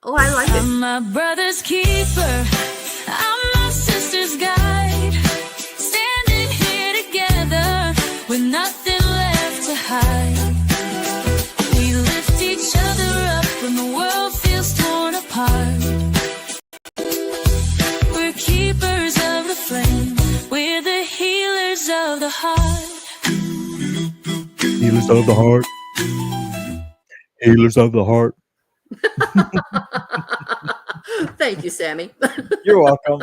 Oh, I like it. I'm my brother's keeper. I'm my sister's guide. Standing here together with nothing left to hide. We lift each other up when the world feels torn apart. We're keepers of the flame. We're the healers of the heart. Healers of the heart. Healers of the heart. Thank you, Sammy. You're welcome.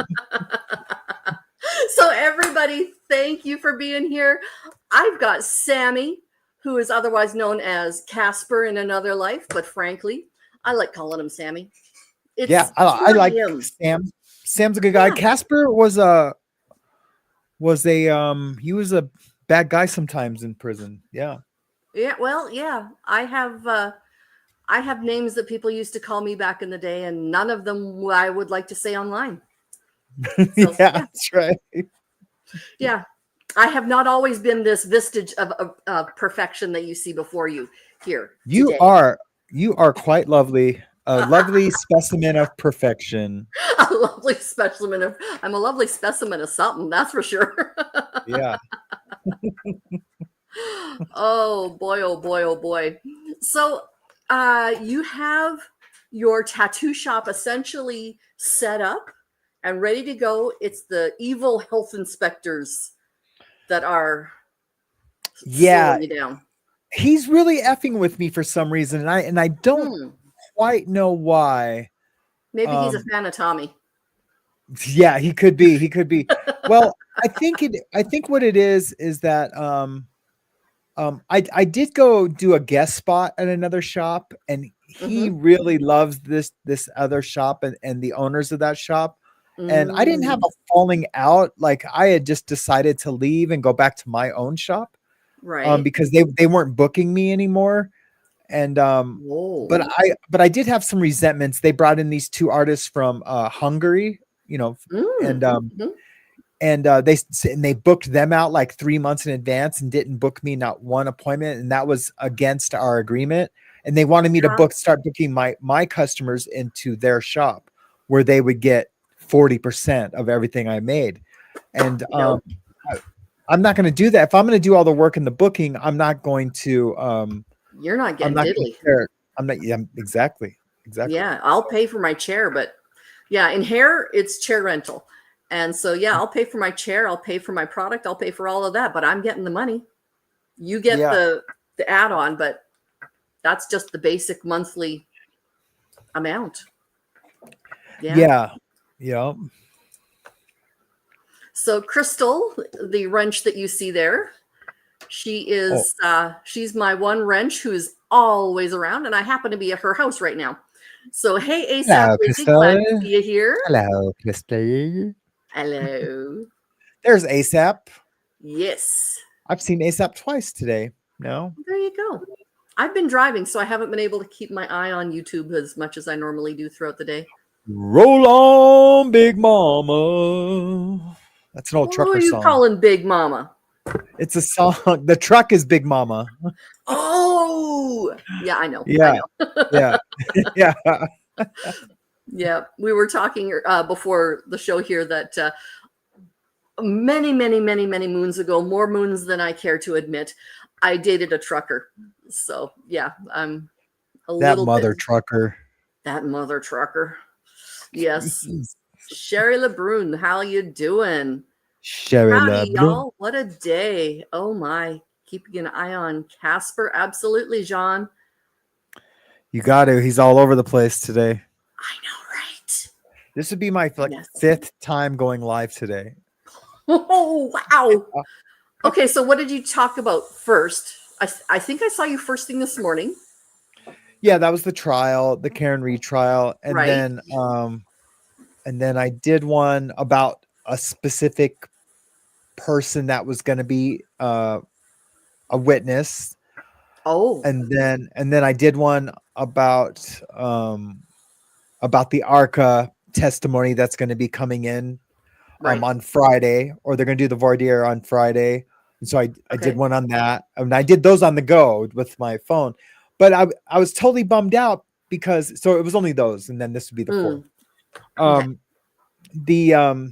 So everybody, thank you for being here. I've got Sammy, who is otherwise known as Casper in another life, but frankly, I like calling him Sammy. It's I like him. Sam. Sam's a good guy. Yeah. Casper was a he was a bad guy sometimes in prison. Yeah. Yeah, well, yeah. I have names that people used to call me back in the day, and none of them I would like to say online. So, That's right. Yeah. I have not always been this vestige of perfection that you see before you here. You today. are quite lovely. A lovely specimen of perfection. A lovely specimen of I'm a lovely specimen of something, that's for sure. Yeah. Oh boy, oh boy, oh boy. So you have your tattoo shop essentially set up and ready to go. It's the evil health inspectors that are slowing you down. He's really effing with me for some reason, and I don't quite know why. Maybe he's a fan of Tommy. Yeah, he could be. He could be. Well, I think what it is that I did go do a guest spot at another shop, and he really loves this other shop and the owners of that shop. And I didn't have a falling out. Like, I had just decided to leave and go back to my own shop. Right. Because they weren't booking me anymore. And but I did have some resentments. They brought in these two artists from Hungary, and they booked them out like 3 months in advance and didn't book me not one appointment, and that was against our agreement. And they wanted me to start booking my customers into their shop where they would get 40% of everything I made. And I'm not going to do that. If I'm going to do all the work in the booking, I'm not going to. You're not getting diddly. I'm not. Yeah, exactly. Yeah, I'll pay for my chair, but yeah, in hair it's chair rental, and so yeah, I'll pay for my chair, I'll pay for my product, I'll pay for all of that, but I'm getting the money. You get the add-on, but that's just the basic monthly amount. Yeah. So Crystal, the wrench that you see there, she is she's my one wrench who's always around, and I happen to be at her house right now. So hey, ASAP, glad to see you here. Hello, Crystal. Hello. There's ASAP. Yes. I've seen ASAP twice today. No. There you go. I've been driving, so I haven't been able to keep my eye on YouTube as much as I normally do throughout the day. Roll on, Big Mama. That's an old trucker song. Who are you calling Big Mama? It's a song. The truck is Big Mama. Oh, yeah, I know. Yeah. Yeah. Yeah. Yeah. We were talking before the show here that many moons ago, more moons than I care to admit, I dated a trucker. So yeah, I'm a little mother trucker. That mother trucker. Yes. Sherry LeBrun, how you doing? Sherry Howdy, y'all. What a day. Oh my. Keeping an eye on Casper. Absolutely, Jean. You got to. He's all over the place today. I know, right? This would be my fifth time going live today. Oh, wow. Okay, so what did you talk about first? I think I saw you first thing this morning. Yeah, that was the trial, the Karen Reed trial. And then I did one about a specific person that was going to be a witness. Oh. And then I did one about the ARCA testimony that's going to be coming in on Friday, or they're going to do the voir dire on Friday. And so I did one on that. I mean, I did those on the go with my phone, but I was totally bummed out because so it was only those, and then this would be the fourth. Okay.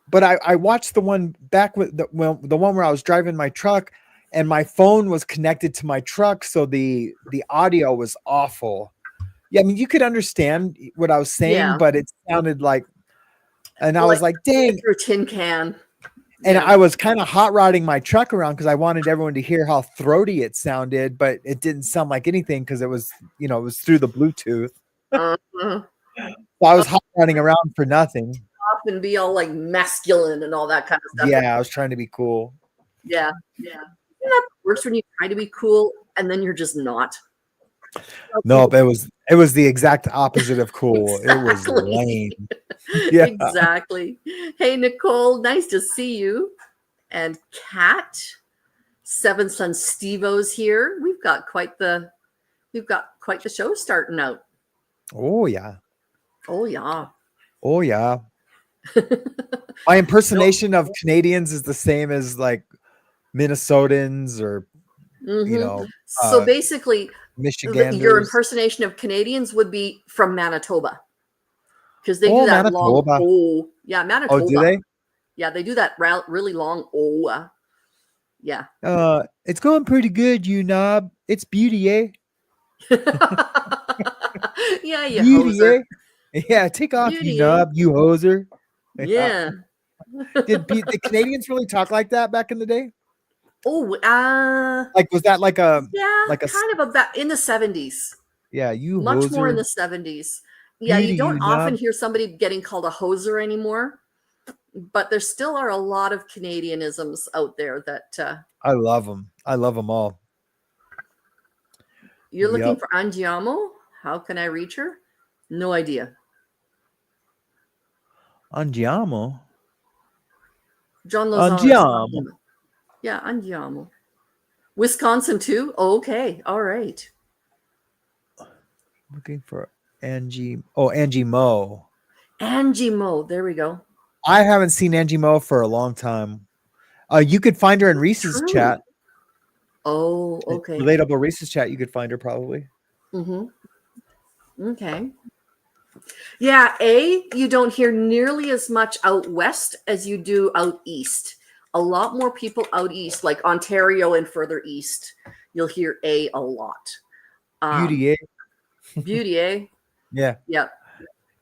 But I watched the one back with the one where I was driving my truck and my phone was connected to my truck, so the audio was awful. Yeah, I mean you could understand what I was saying, Yeah. but it sounded like, and I was like, dang. Through a tin can. And Yeah. I was kind of hot rodding my truck around because I wanted everyone to hear how throaty it sounded, but it didn't sound like anything because it was, it was through the Bluetooth. Uh-huh. So I was hot rodding around for nothing. And be all like masculine and all that kind of stuff. Yeah, I was trying to be cool. Yeah. That works when you try to be cool and then you're just not. No, it was the exact opposite of cool. Exactly. It was lame. Yeah. Exactly. Hey Nicole, nice to see you. And Kat, Seven Son Steve-O's here. We've got quite the show starting out. Oh yeah. Oh yeah. Oh yeah. My impersonation of Canadians is the same as like Minnesotans or so basically Michiganders. your impersonation of Canadians would be from Manitoba. Because they do that Manitoba. long oh. Yeah, Manitoba. Oh, do they? Yeah, they do that really long oh. Yeah. It's going pretty good, you knob. It's beauty, eh? Yeah, you Beauty, hoser. eh? Yeah, take off, Beauty, you knob, you hoser. Yeah. Did the Canadians really talk like that back in the day? Oh, like was that like a kind of about in the 70s. Yeah, you much hoser. more in the 70s. Yeah, Beauty, you don't you often knob. hear somebody getting called a hoser anymore, but there still are a lot of Canadianisms out there that I love them. I love them all. You're looking for Andiamo? How can I reach her? No idea. Andiamo? John Lozano. Andiamo. Yeah, Andiamo. Wisconsin too? Oh, okay. All right. Looking for Angie. Oh, Angie Mo. Angie Mo. There we go. I haven't seen Angie Mo for a long time. You could find her in Reese's chat. Oh, okay. Relatable Reese's chat. You could find her probably. Okay. Yeah, you don't hear nearly as much out west as you do out east. A lot more people out east, like Ontario and further east, you'll hear a lot. Beauty, eh? Beauty, eh? Yeah. Yep.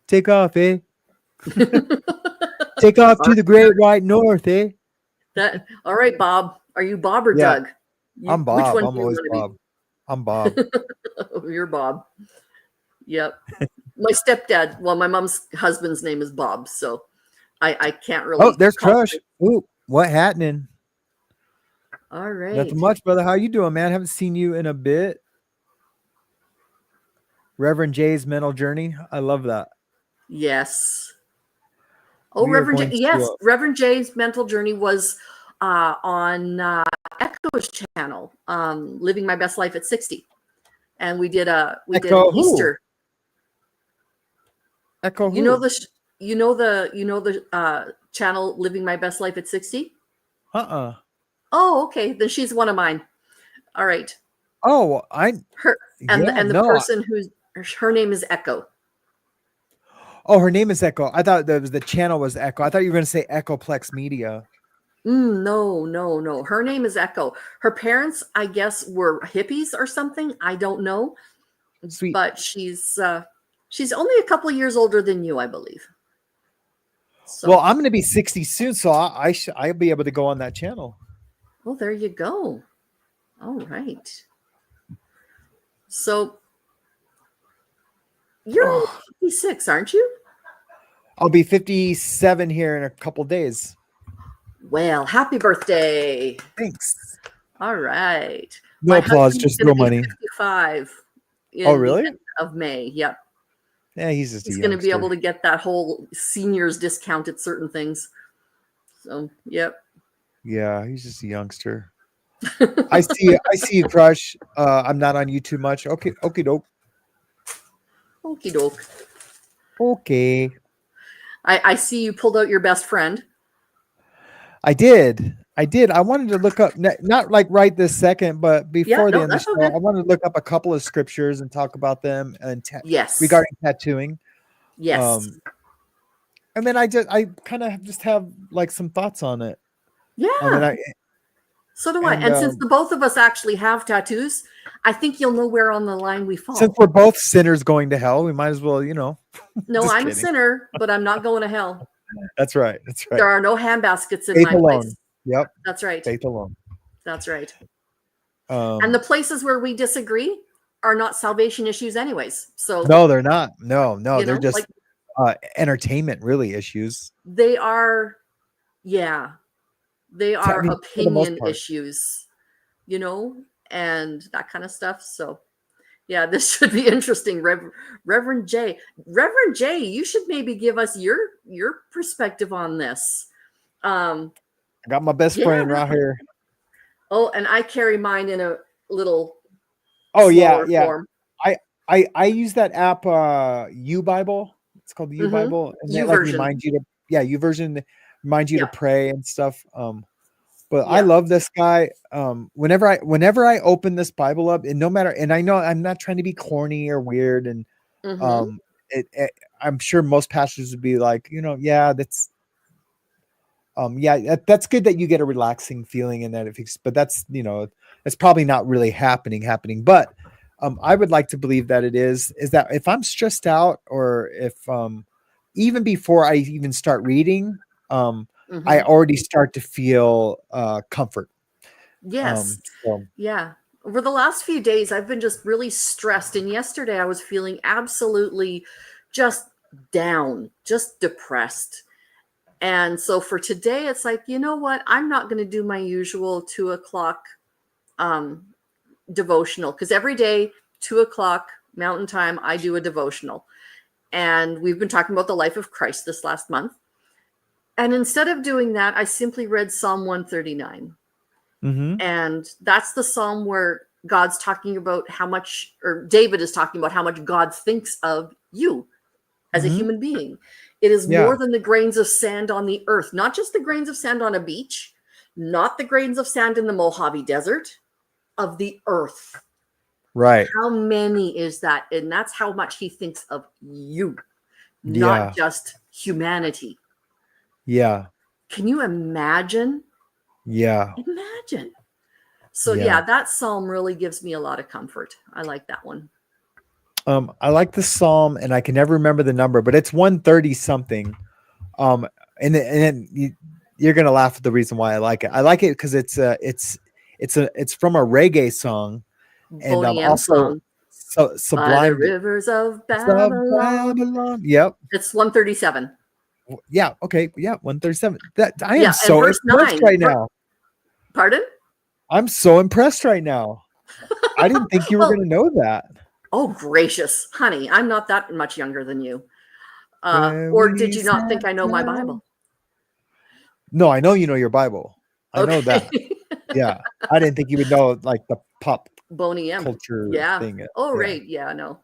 Take off, eh? Take off to the great white north, eh? All right, Bob. Are you Bob or Doug? I'm Bob. Which one I'm always Bob. I'm Bob. You're Bob. Yep. My stepdad, well, my mom's husband's name is Bob, so I can't really. Oh, there's Crush. Ooh, what happening? All right. Nothing much, brother. How you doing, man? Haven't seen you in a bit. Reverend Jay's mental journey. I love that. Yes. Oh, Reverend Jay's mental journey was on Echo's channel, Living My Best Life at 60. And we did an Easter. Echo who? You know the channel Living My Best Life at 60? Oh, okay. Then she's one of mine. All right. Oh, the person her name is Echo. Oh, her name is Echo. I thought the channel was Echo. I thought you were going to say Echoplex Media. No. Her name is Echo. Her parents, I guess, were hippies or something. I don't know. Sweet. But she's only a couple of years older than you, I believe. So, well, I'm going to be 60 soon, so I'll be able to go on that channel. Well, there you go. All right. So you're 56, aren't you? I'll be 57 here in a couple days. Well, happy birthday. Thanks. All right. No applause, just no money. 55. Oh, really? Of May. Yep. Yeah, he's going to be able to get that whole seniors discount at certain things. So, yep. Yeah, he's just a youngster. I see you, Crush. I'm not on YouTube much. Okay, okie doke. Okie doke. Okay. I see you pulled out your best friend. I did. I did. I wanted to look up, not like right this second, but Yeah, before the no, end of that's the all show, good. I wanted to look up a couple of scriptures and talk about them and Yes. regarding tattooing. Yes. And then I kind of just have like some thoughts on it. And Yeah. I So do I. and And since the both of us actually have tattoos, I think you'll know where on the line we since fall. we're both sinners going to hell, we might as well, No, just I'm a kidding. sinner, but I'm not going to hell. That's right. That's right. There are no handbaskets in Faith my alone. place. Yep. That's right. Faith alone. That's right. And the places where we disagree are not salvation issues anyways. So no, they're not. No, they're just like entertainment really issues. they are, yeah, they are For the most opinion part. issues, and that kind of stuff. So yeah, this should be interesting. Reverend J. Reverend J, you should maybe give us your perspective on this. I got my best friend right here. Oh, and I carry mine in a little form. Form. I use that app U Bible. It's called the U Bible. And that reminds you to YouVersion reminds you to pray and stuff. But I love this guy. Whenever I open this Bible up, and no matter, and I know I'm not trying to be corny or weird, and I'm sure most pastors would be like, that's that's good that you get a relaxing feeling in that. But that's it's probably not really happening. But I would like to believe that it is that if I'm stressed out, or if even before I even start reading, I already start to feel comfort. Yes. Yeah. Over the last few days, I've been just really stressed. And yesterday I was feeling absolutely just down, just depressed. And so for today, it's like, you know what? I'm not going to do my usual 2:00 devotional, because every day, 2:00 Mountain Time, I do a devotional. And we've been talking about the life of Christ this last month. And instead of doing that, I simply read Psalm 139. And that's the psalm where God's talking about how much, or David is talking about how much God thinks of you as a human being. It is more than the grains of sand on the earth, not just the grains of sand on a beach, not the grains of sand in the Mojave Desert, of the earth. Right. How many is that? And that's how much he thinks of you, not just humanity. Yeah. Can you imagine? Yeah. Imagine. So that psalm really gives me a lot of comfort. I like that one. I like the psalm, and I can never remember the number, but it's 130 something. And then you're gonna laugh at the reason why I like it. I like it because it's from a reggae song, and also so Sublime. By the rivers of Babylon. Yep. It's 137. Yeah. Okay. Yeah. 137. That I am so verse impressed 9, right now. Pardon? I'm so impressed right now. I didn't think you were going to know that. Oh, gracious, honey. I'm not that much younger than you. Or did you not think I know my Bible? No, I know you know your Bible. I know that. Yeah. I didn't think you would know like the pop Boney M culture thing. Oh, right. Yeah, no.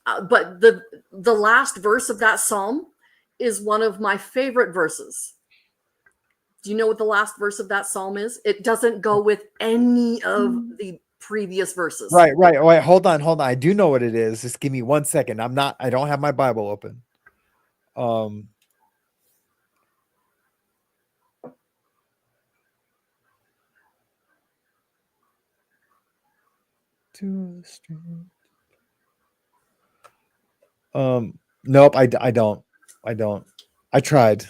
But the last verse of that psalm is one of my favorite verses. Do you know what the last verse of that psalm is? It doesn't go with any of the previous verses. Right. Wait, hold on. I do know what it is. Just give me 1 second. I don't have my Bible open. Nope, I don't. I tried.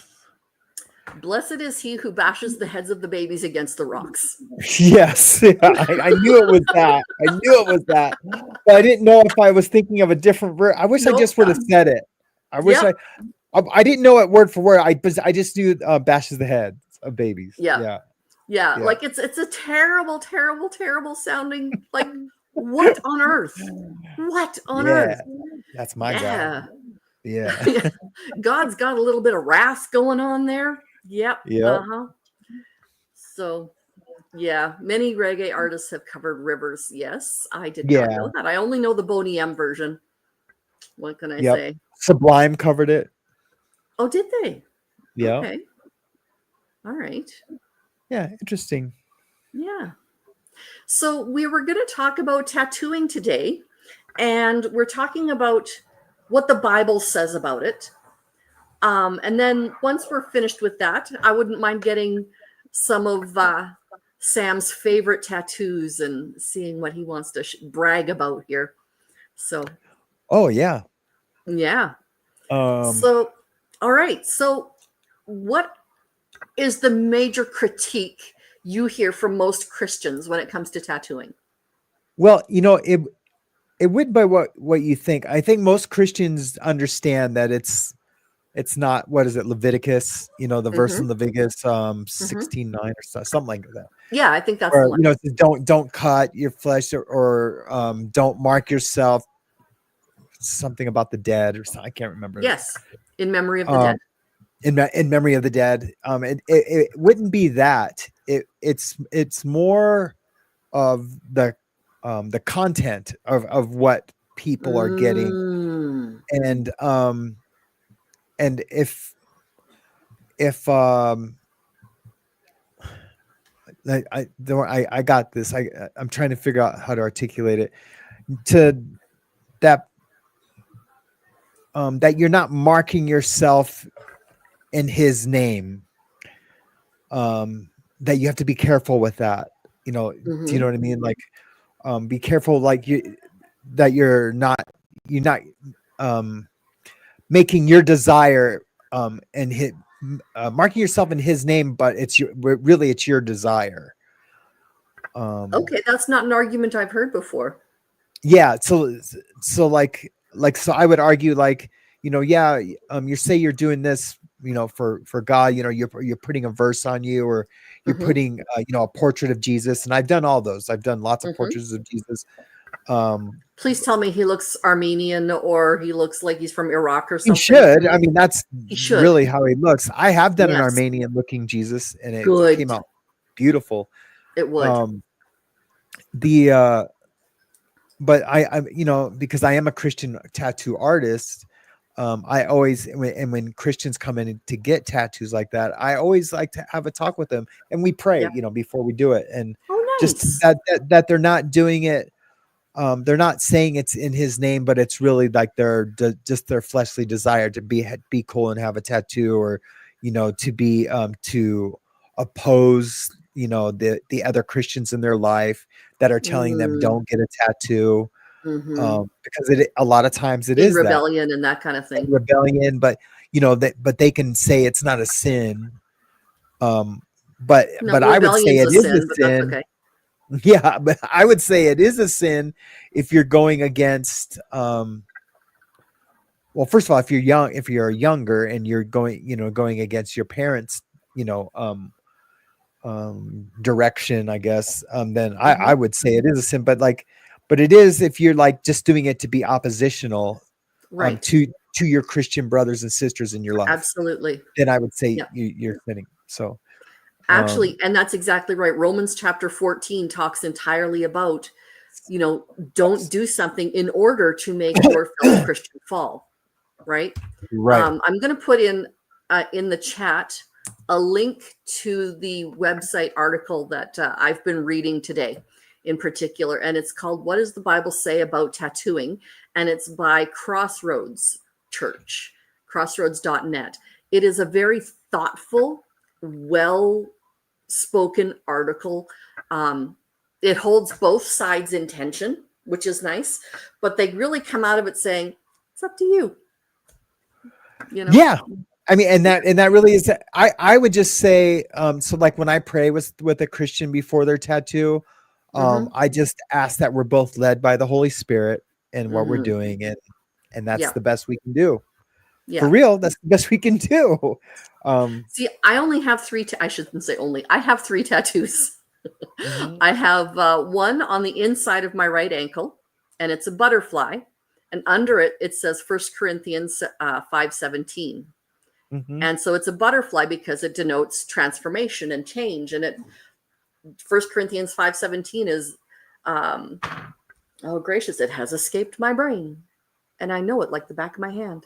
Blessed is he who bashes the heads of the babies against the rocks. Yes. I knew it was that. But I didn't know if I was thinking of a different word. I wish I just would have said it. I wish I didn't know it word for word. I just knew bashes the heads of babies. Yeah. Like it's a terrible sounding, like what on earth? What on earth? That's my God. Yeah. God's got a little bit of wrath going on there. Yep. So many reggae artists have covered rivers. Yes, I did not know that. I only know the Boney M version. What can I say? Sublime covered it. Oh, did they? Yeah. Okay. All right. Yeah, interesting. Yeah. So we were going to talk about tattooing today, and we're talking about what the Bible says about it. And then once we're finished with that, I wouldn't mind getting some of Sam's favorite tattoos and seeing what he wants to brag about here. So, Oh yeah. yeah. Um, So, all right. So, what is the major critique you hear from most Christians when it comes to tattooing? well, it would by what you think. I think most Christians understand that it's not, what is it, Leviticus, the verse Mm-hmm. in Leviticus Mm-hmm. 16:9 or something like that. Yeah, I think that's the Or one. it says, don't cut your flesh, or don't mark yourself, something about the dead or something. I can't remember. Yes, in memory of the Um dead. in memory of the dead. It wouldn't be that. It's more of the content of what people are getting. Mm. And if I got this. I'm trying to figure out how to articulate it to that that you're not marking yourself in his name. That you have to be careful with that. Do you know Mm-hmm. what I mean? Like, be careful, like you're not um making your desire and hit marking yourself in his name, but it's your desire. Okay, that's not an argument I've heard before. Yeah, so so I would argue, like, yeah, you say you're doing this, for God, you're putting a verse on you, or you're Mm-hmm. putting a portrait of Jesus, and I've done all those. I've done lots of Mm-hmm. portraits of Jesus. um Please tell me he looks Armenian or he looks like he's from Iraq or he something. should. I mean, that's He should. really how he looks. I have done an Yes. Armenian looking Jesus, and it came Good. out beautiful. It would. um the But because I am a Christian tattoo artist, I always, when Christians come in to get tattoos like that, I always like to have a talk with them, and we pray, Yeah. before we do it, and Oh, just nice. that they're not doing it. They're not saying it's in his name, but it's really like just their fleshly desire to be cool and have a tattoo, or to be to oppose the other Christians in their life that are telling them Mm. don't get a tattoo. Mm-hmm. Because a lot of times it In is that rebellion and that kind of thing. rebellion, but but they can say it's not a sin. um No, but I would say rebellion's it a is a sin, but that's sin. okay. Yeah, but I would say it is a sin if you're going against well, first of all, if you're younger and you're going against your parents, you know, direction, I guess, then Mm-hmm. I would say it is a sin. But it is if you're like just doing it to be oppositional Right. to your Christian brothers and sisters in your life, Absolutely. then I would say Yeah. you're sinning. So Actually, and that's exactly right. Romans chapter 14 talks entirely about, don't do something in order to make your fellow Christian fall, right? right. I'm going to put in the chat a link to the website article that I've been reading today in particular, and it's called "What Does the Bible Say About Tattooing?" and it's by Crossroads Church, crossroads.net. It is a very thoughtful, well spoken article. It holds both sides in tension, which is nice, but they really come out of it saying it's up to you. Yeah. I mean, and that really is, I would just say, so like when I pray with a Christian before their tattoo, Mm-hmm. I just ask that we're both led by the Holy Spirit in what we're Mm-hmm. doing, and that's Yeah. the best we can do. For Yeah. real, that's the best we can do. See, I only have three. I shouldn't say only. I have three tattoos. Mhm. I have one on the inside of my right ankle, and it's a butterfly. And under it, it says 1 Corinthians 5:17. Mhm. And so it's a butterfly because it denotes transformation and change. And 1 Corinthians 5:17 is, oh gracious, it has escaped my brain. And I know it like the back of my hand.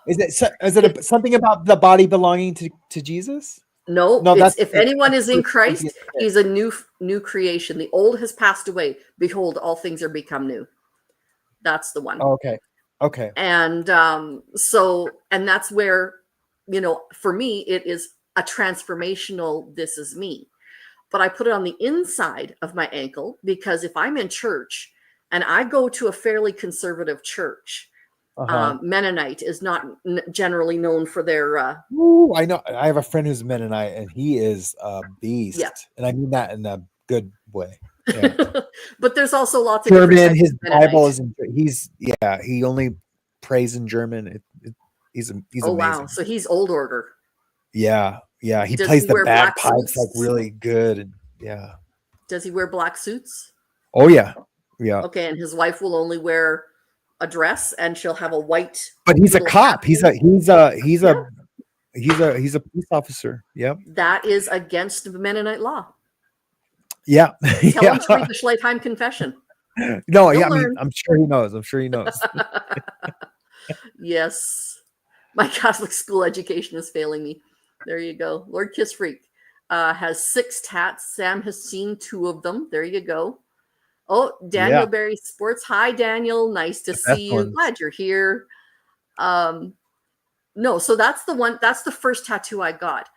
Is it something about the body belonging to Jesus? No, No, it's that's if anyone is in that's Christ, he's a new creation. The old has passed away. Behold, all things are become new. That's the one. oh, okay. Okay. And and that's where, for me, it is a transformational this is me. But I put it on the inside of my ankle because if I'm in church and I go to a fairly conservative church, Uh-huh. Mennonite is not generally known for their Ooh, I know. I have a friend who's Mennonite, and he is a yeah. beast, and I mean that in a good way. Yeah. But there's also lots of different German. types His of Bible Mennonite. is in. He only prays in German. He's Oh wow, amazing. so he's old order. Yeah, yeah. He Does plays he the wear black bagpipes like suits? really good, and yeah. Does he wear black suits? Oh yeah, yeah. Okay, and his wife will only wear a dress, and she'll have a white But he's a little hat cop. He's thing? a he's a he's Yeah, a he's a police officer. Yep. that is against the Mennonite law. Yeah. Tell him to Yeah. read the Schleitheim Confession. No, yeah. He'll I mean, learn. I'm sure he knows. I'm sure he knows. Yes. My Catholic school education is failing me. There you go. Lord Kiss Freak has 6 tats. Sam has seen 2 of them. There you go. Oh, Daniel Yeah. Berry Sports. Hi, Daniel. Nice to The best see you. ones. Glad you're here. No, so that's the one. That's the first tattoo I got.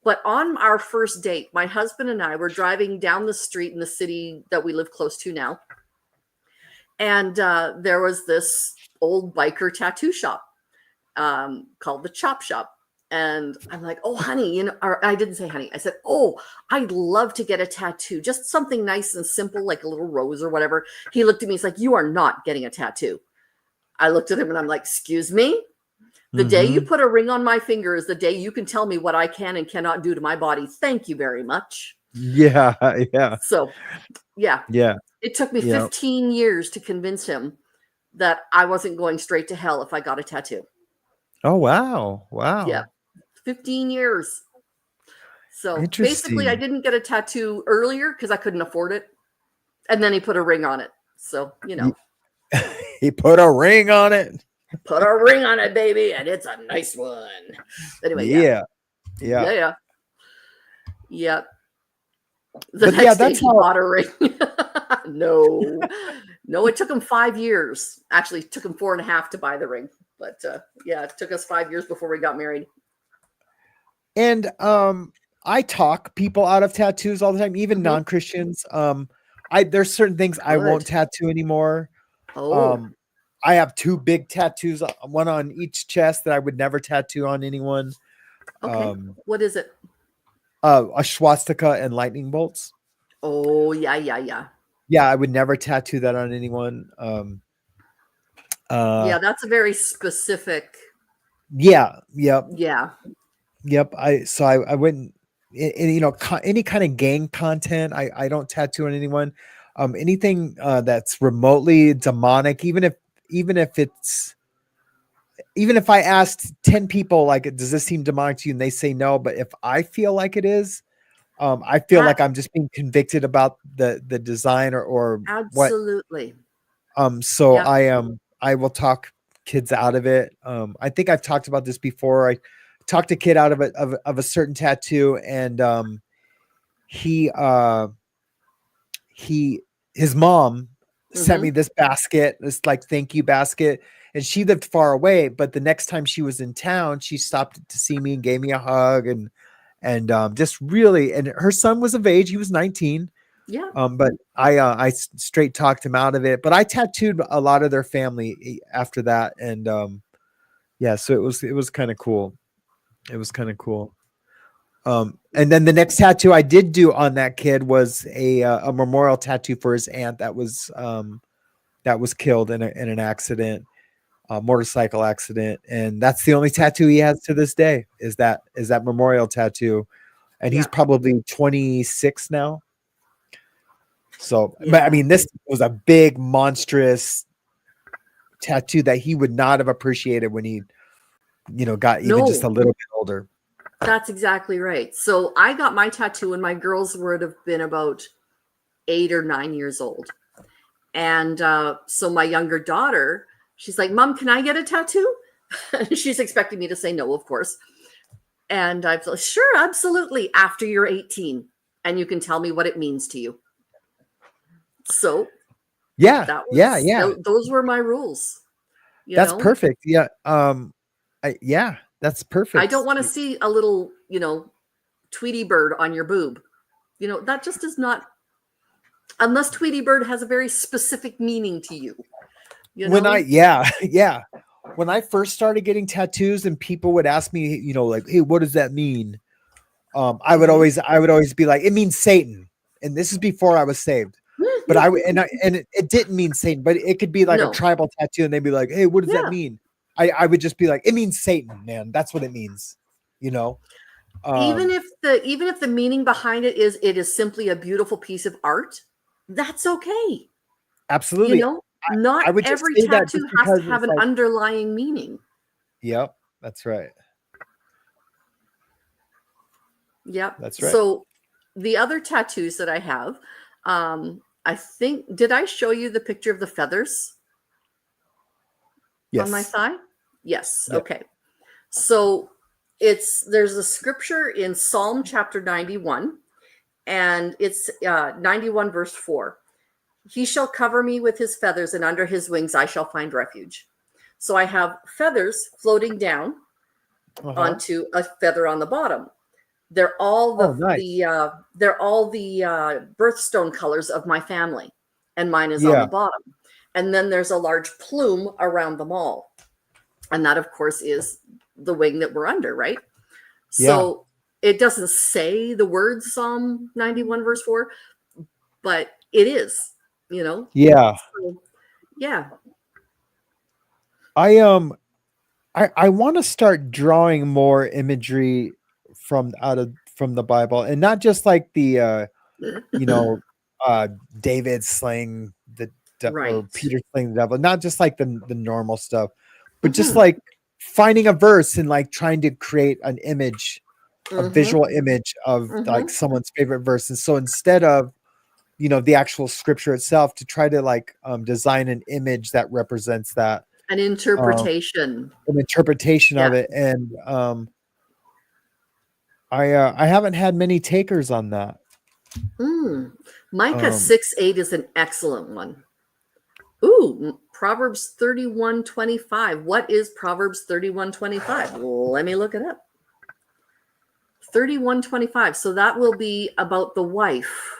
But on our first date, my husband and I were driving down the street in the city that we live close to now. And there was this old biker tattoo shop called the Chop Shop. And I'm like, oh, honey, or I didn't say honey. I said, oh, I'd love to get a tattoo, just something nice and simple, like a little rose or whatever. He looked at me. He's like, you are not getting a tattoo. I looked at him and I'm like, excuse me? The day you Mhm. put a ring on my finger is the day you can tell me what I can and cannot do to my body. Thank you very much. Yeah, yeah, So, yeah, yeah, it took me yeah. 15 years to convince him that I wasn't going straight to hell if I got a tattoo. Oh wow, Yeah, wow. 15 years. So basically, I Interesting. didn't get a tattoo earlier because I couldn't afford it. And then he put a ring on it. So, He put a ring on it. put a ring on it, baby. And it's a nice one. Anyway, yeah. Yeah, yeah. Yeah. Yeah. The But yeah, next day that's he how. bought a ring. No, it took him 5 years. Actually, it took him 4.5 to buy the ring. But yeah, it took us 5 years before we got married. And I talk people out of tattoos all the time, even Mhm. non-Christians. There's certain things I won't Good. tattoo anymore. Oh, I have 2 big tattoos, one on each chest that I would never tattoo on anyone. okay. What is it? A swastika and lightning bolts. Oh, yeah. Yeah, I would never tattoo that on anyone. Yeah, that's a very specific. Yeah, yep, Yeah. yep. I wouldn't, any kind of gang content. I don't tattoo on anyone. Anything that's remotely demonic, even if I asked 10 people, like, does this seem demonic to you? And they say no, but if I feel like it is, I feel That like I'm just being convicted about the design or what. absolutely. So Yeah. I will talk kids out of it. I think I've talked about this before. I talked a kid out of a certain tattoo, and he his mom sent me this basket, this like thank you basket, and she lived far away, but the next time she was in town, she stopped to see me and gave me a hug, and just really, and her son was of age, he was 19. Yeah. But I straight talked him out of it, but I tattooed a lot of their family after that. And yeah, so it was kind of cool. It was kind of cool. And then the next tattoo I did do on that kid was a memorial tattoo for his aunt that was killed in an accident, a motorcycle accident, and that's the only tattoo he has to this day is that memorial tattoo, and he's Yeah. probably 26 now. So, but Yeah. I mean, this was a big, monstrous tattoo that he would not have appreciated when he, got even just a No, little bit older. that's exactly right. So I got my tattoo when my girls would have been about 8 or 9 years old. And so my younger daughter, she's like, Mom, can I get a tattoo? She's expecting me to say no, of course. And I've said, sure, absolutely. After you're 18 and you can tell me what it means to you. So Yeah, that yeah, was, yeah. those were my rules. You That's know, perfect. Yeah. Yeah, that's I perfect. don't want to see a little, Tweety bird on your boob. That just is not, unless Tweety bird has a very specific meaning to you, Yeah, yeah. When I first started getting tattoos and people would ask me, like, hey, what does that mean? Mhm. I would always be like, it means Satan. And this is before I was saved. But it didn't mean Satan, but it could be like a No. tribal tattoo, and they'd be like, hey, what does that Yeah. mean? I would just be like, it means Satan, man. That's what it means. You know? Even Um, if the meaning behind it is simply a beautiful piece of art, that's okay. absolutely. Not I would just every say that just tattoo has because to have it's an like, underlying meaning. yep, that's right. Yep. That's right. So the other tattoos that I have, I think, did I show you the picture of the feathers on my Yes. thigh? Yes. Yeah. Okay. So there's a scripture in Psalm chapter 91, and it's 91 verse 4. He shall cover me with his feathers, and under his wings I shall find refuge. So I have feathers floating down Uh-huh. onto a feather on the bottom. They're all Oh, nice. the birthstone colors of my family, and mine is on the Yeah. bottom. And then there's a large plume around them all, and that, of course, is the wing that we're under, right? Yeah. So it doesn't say the words Psalm 91 verse 4, but it is, Yeah. So, yeah. I I want to start drawing more imagery from the Bible, and not just like the you know David slaying or Right. Peter slaying the devil, not just like the normal stuff, but just Mhm. like finding a verse and like trying to create an image, a Mhm. visual image of like Mhm. someone's favorite verse. And so instead of the actual scripture itself, to try to like design an image that represents that, An um, interpretation. an interpretation Yeah. of it. And I haven't had many takers on that. Micah Um, 6:8 is an excellent one. Ooh, Proverbs 31:25. What is Proverbs 31:25? Let me look it up. 31:25. So that will be about the wife.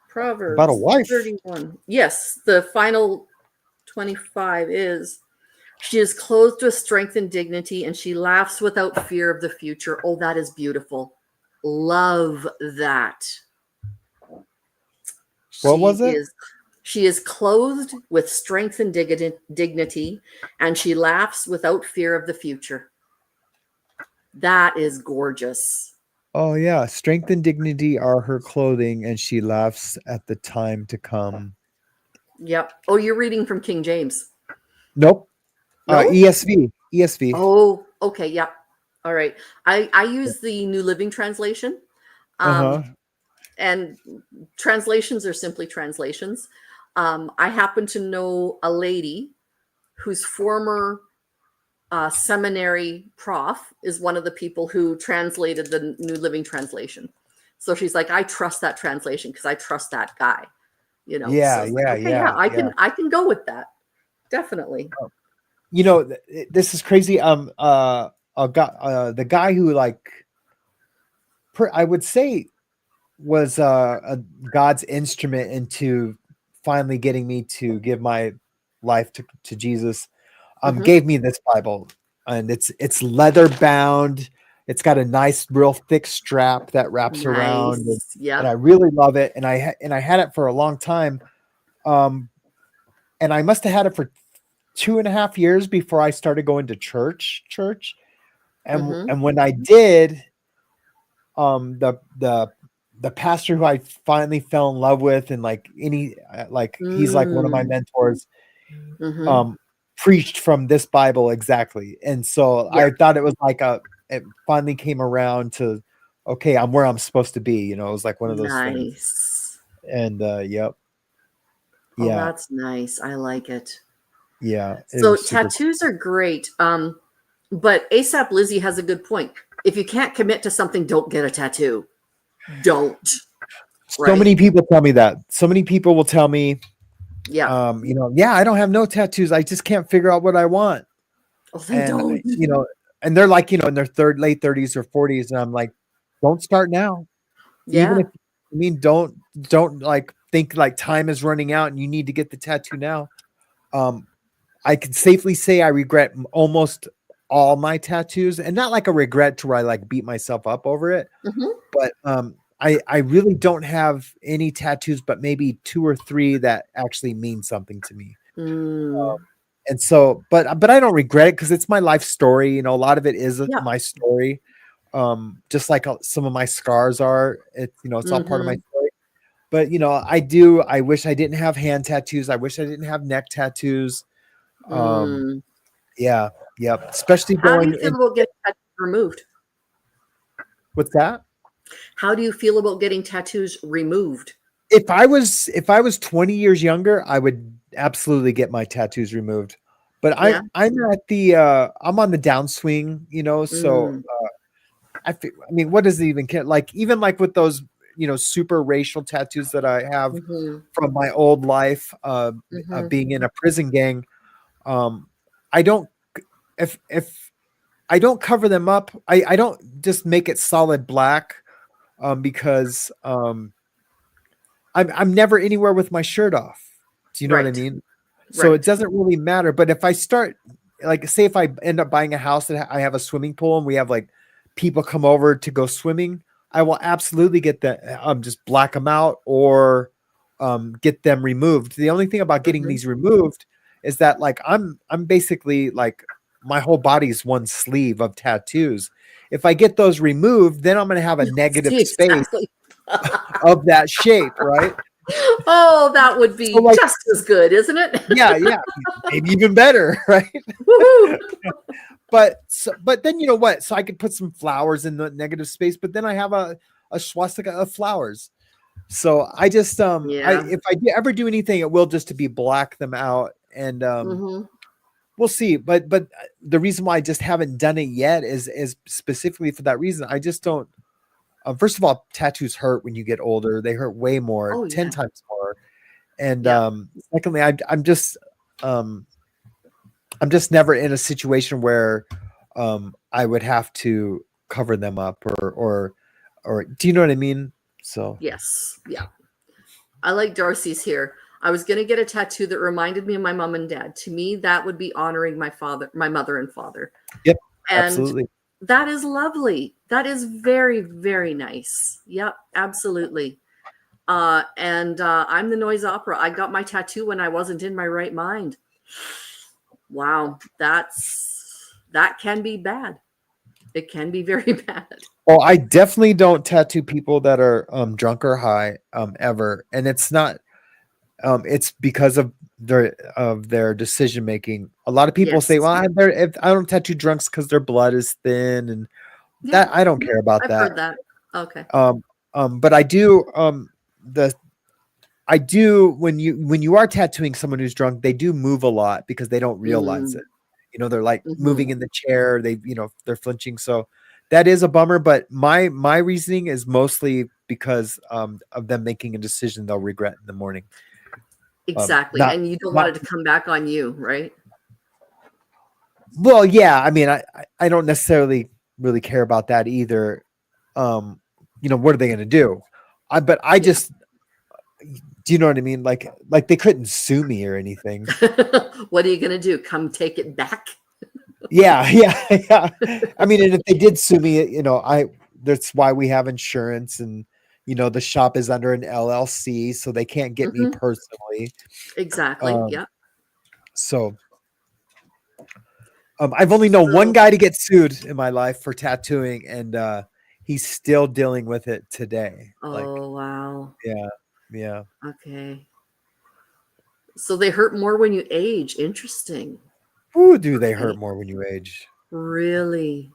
about a Proverbs wife. 31. Yes, the final 25 is she is clothed with strength and dignity, and she laughs without fear of the future. Oh, that is beautiful. Love that. What was She it? is she is clothed with strength and dignity, and she laughs without fear of the future. That is gorgeous. Oh yeah, strength and dignity are her clothing, and she laughs at the time to come. Yep. Oh, you're reading from King James. Nope. No? ESV. ESV. Oh, okay. Yep. All right. I use the New Living Translation. Uh-huh. Um, and translations are simply translations. I happen to know a lady whose former seminary prof is one of the people who translated the New Living Translation. So she's like, I trust that translation because I trust that guy. So Yeah, it's like, yeah, okay, yeah, yeah, yeah. I can go with that. Definitely. This is crazy. The guy who I would say was a God's instrument into finally getting me to give my life to Jesus. Hmm. Gave me this Bible, and it's leather bound. It's got a nice, real thick strap that wraps around, Nice. and I Yep. really love it. And I had it for a long time, and I must have had it for 2.5 years before I started going to church. Hmm. And when I did, the pastor who I finally fell in love with, and he's like one of my Mm. mentors, Hmm. um preached from this Bible exactly. And so Yeah. I thought it was it finally came around to, okay, I'm where I'm supposed to be. It was like one of those things. Nice. And yep. Oh, Yeah. that's nice. I like it. Yeah. It So was super cool. tattoos are great. But ASAP Lizzie has a good point. If you can't commit to something, don't get a tattoo. Don't. So Right? many people tell me that. So many people will tell me, Yeah. yeah, I don't have no tattoos. I just can't figure out what I want. Oh, they And don't. and they're like, in their late 30s or 40s, and I'm like, don't start now. Even Yeah. if don't like think like time is running out and you need to get the tattoo now. I can safely say I regret almost all my tattoos, and not like a regret to where I like beat myself up over it, Hmm. but I really don't have any tattoos, but maybe 2 or 3 that actually mean something to me. Mm. And so, but I don't regret it because it's my life story. A lot of it is Yeah. my story. Just like some of my scars are. It's all part of my Hmm. story. But I wish I didn't have hand tattoos. I wish I didn't have neck tattoos. Um, Mm. yeah, yep. Especially How do you going feel in. about getting tattoos removed? What's that? How do you feel about getting tattoos removed? If I was 20 years younger, I would absolutely get my tattoos removed. But Yeah. I'm on the downswing, so Mm. I mean, what does it even care? Like, even like with those, super racial tattoos that I have Hmm. from my old life, Hmm. being in a prison gang, um, I don't, if I don't cover them up, I don't just make it solid black, because, I'm never anywhere with my shirt off. Do you know what I Right. mean? So it Right. doesn't really matter. But if I start, like, say if I end up buying a house that I have a swimming pool and we have like people come over to go swimming, I will absolutely get that, just black them out, or get them removed. The only thing about getting Hmm. these removed is that, like, I'm basically like, my whole body's one sleeve of tattoos. If I get those removed, then I'm going to have a negative See, space exactly. of that shape, right? Oh, that would So, be like, just as good, isn't it? yeah, yeah, maybe even better, right? Woohoo. But then, you know what? So I could put some flowers in the negative space, but then I have a swastika of flowers. So I just Yeah. if I ever do anything, it will just to be black them out, and Hmm. we'll see. But the reason why I just haven't done it yet is specifically for that reason. I just don't. First of all, tattoos hurt when you get older. They hurt way more, Oh 10 yeah. times more. And Yeah. secondly, um I'm just never in a situation where I would have to cover them up, or do you know what I mean? So Yes. Yeah. I like Darcy's here. I was going to get a tattoo that reminded me of my mom and dad. To me, that would be honoring my mother and father. yep, And absolutely. that is lovely. That is very, very nice. Yep, absolutely. And I'm the noise opera. I got my tattoo when I wasn't in my right mind. Wow, that can be bad. It can be very bad. Oh, I definitely don't tattoo people that are drunk or high, ever. And it's not, it's because of their decision making. A lot of people say, Yes. well, if I don't tattoo drunks because their blood is thin, and Yeah. that I don't care about I've that. heard that. Okay. Um, but I do, the I do, when you are tattooing someone who's drunk, they do move a lot because they don't realize Mm, it. They're like moving hmm. in the chair, they're flinching. So that is a bummer, but my reasoning is mostly because of them making a decision they'll regret in the morning. Exactly. Not And you don't want not it to come back on you, right? Well, yeah, I mean, I don't necessarily really care about that either. What are they going to do? But I Yeah. just, do you know what I mean? Like they couldn't sue me or anything. What are you going to do? Come take it back? Yeah, yeah, yeah. I mean, and if they did sue me, that's why we have insurance, and the shop is under an LLC, so they can't get me Hmm. personally. Exactly. Um, Yeah. so I've only known one So, guy to get sued in my life for tattooing, and he's still dealing with it today. Like, oh, wow. yeah, yeah. Okay. So they hurt more when you age. Interesting. Ooh, do they hurt Okay. more when you age? Really?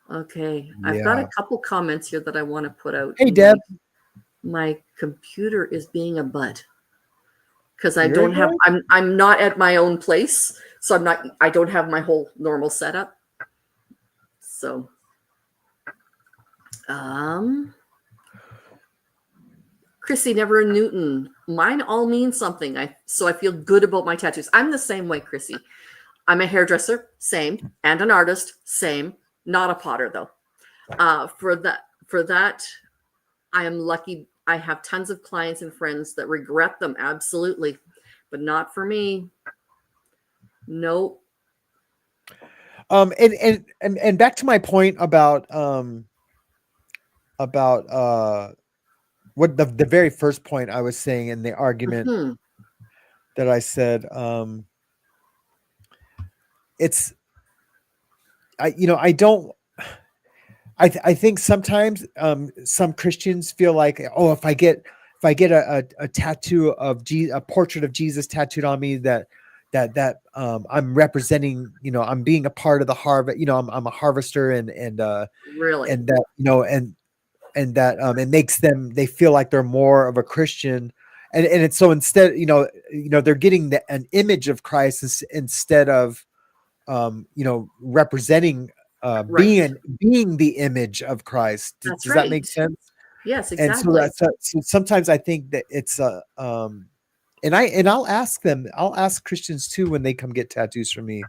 Okay. I've got a Yeah. couple comments here that I want to put out. Hey, Deb, My computer is being a bud because I you're don't have annoyed? I'm not at my own place, so I don't have my whole normal setup. So, Chrissy, never a Newton. Mine all mean something. So I feel good about my tattoos. I'm the same way, Chrissy. I'm a hairdresser, same, and an artist, same. Not a potter though. For that, I am lucky. I have tons of clients and friends that regret them, absolutely, but not for me. Nope. And back to my point about what the very first point I was saying in the argument that I said, I think sometimes some Christians feel like, oh, if I get a tattoo of a portrait of Jesus tattooed on me, that I'm representing, I'm being a part of the harvest, I'm a harvester, and really, and that, and that it makes them, they feel like they're more of a Christian, and it's so instead, they're getting an image of Christ instead of representing, right. being the image of Christ. That's Does right. that make sense? Yes, And exactly. so sometimes I think that it's and I'll ask Christians too when they come get tattoos from me.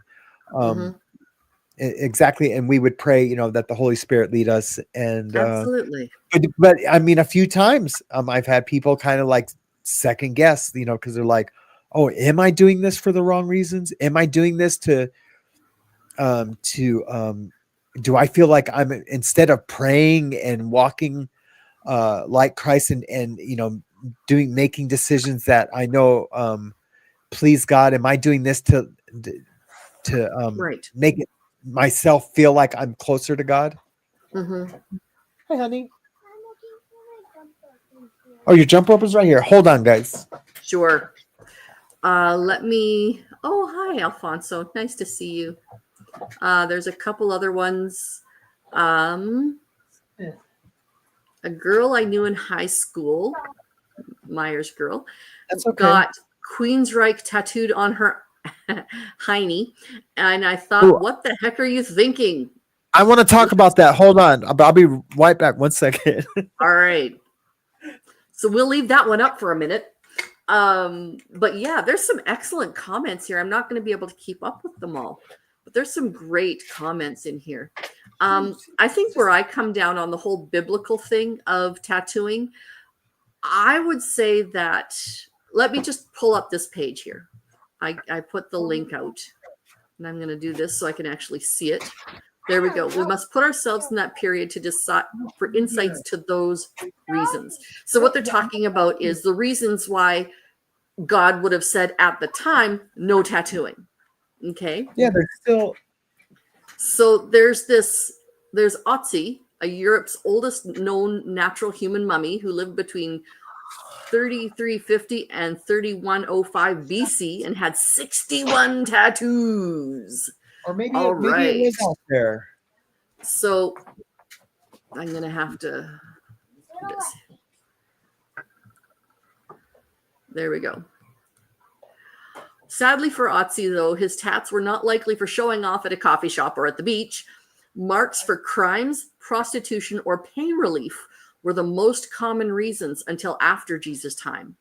Exactly. And we would pray, that the Holy Spirit lead us. And absolutely. But I mean, a few times I've had people kind of like second guess, because they're like, oh, am I doing this for the wrong reasons? Am I doing this to do I feel like I'm, instead of praying and walking like Christ, and making decisions that I know please God, am I doing this to right. make it myself feel like I'm closer to God? Hi, honey. Oh, your jump rope is right here. Hold on, guys. Sure. Oh, hi, Alfonso. Nice to see you. There's a couple other ones. A girl I knew in high school, Myers girl, That's okay. got Queensryche tattooed on her hiney, and I thought, what the heck are you thinking? I want to talk about that. Hold on. I'll be right back. 1 second. All right. So we'll leave that one up for a minute. But yeah, there's some excellent comments here. I'm not going to be able to keep up with them all, but there's some great comments in here. I think where I come down on the whole biblical thing of tattooing, I would say that, let me just pull up this page here. I put the link out, and I'm going to do this so I can actually see it. There we go. We must put ourselves in that period to decide for insights to those reasons. So what they're talking about is the reasons why God would have said at the time, no tattooing. Okay. Yeah, there's still. So there's Otzi, a Europe's oldest known natural human mummy who lived between 3350 and 3105 BC and had 61 tattoos. Or maybe, maybe it was out there. So I'm going to have to do this. There we go. Sadly for Otzi, though, his tats were not likely for showing off at a coffee shop or at the beach. Marks for crimes, prostitution, or pain relief were the most common reasons until after Jesus' time.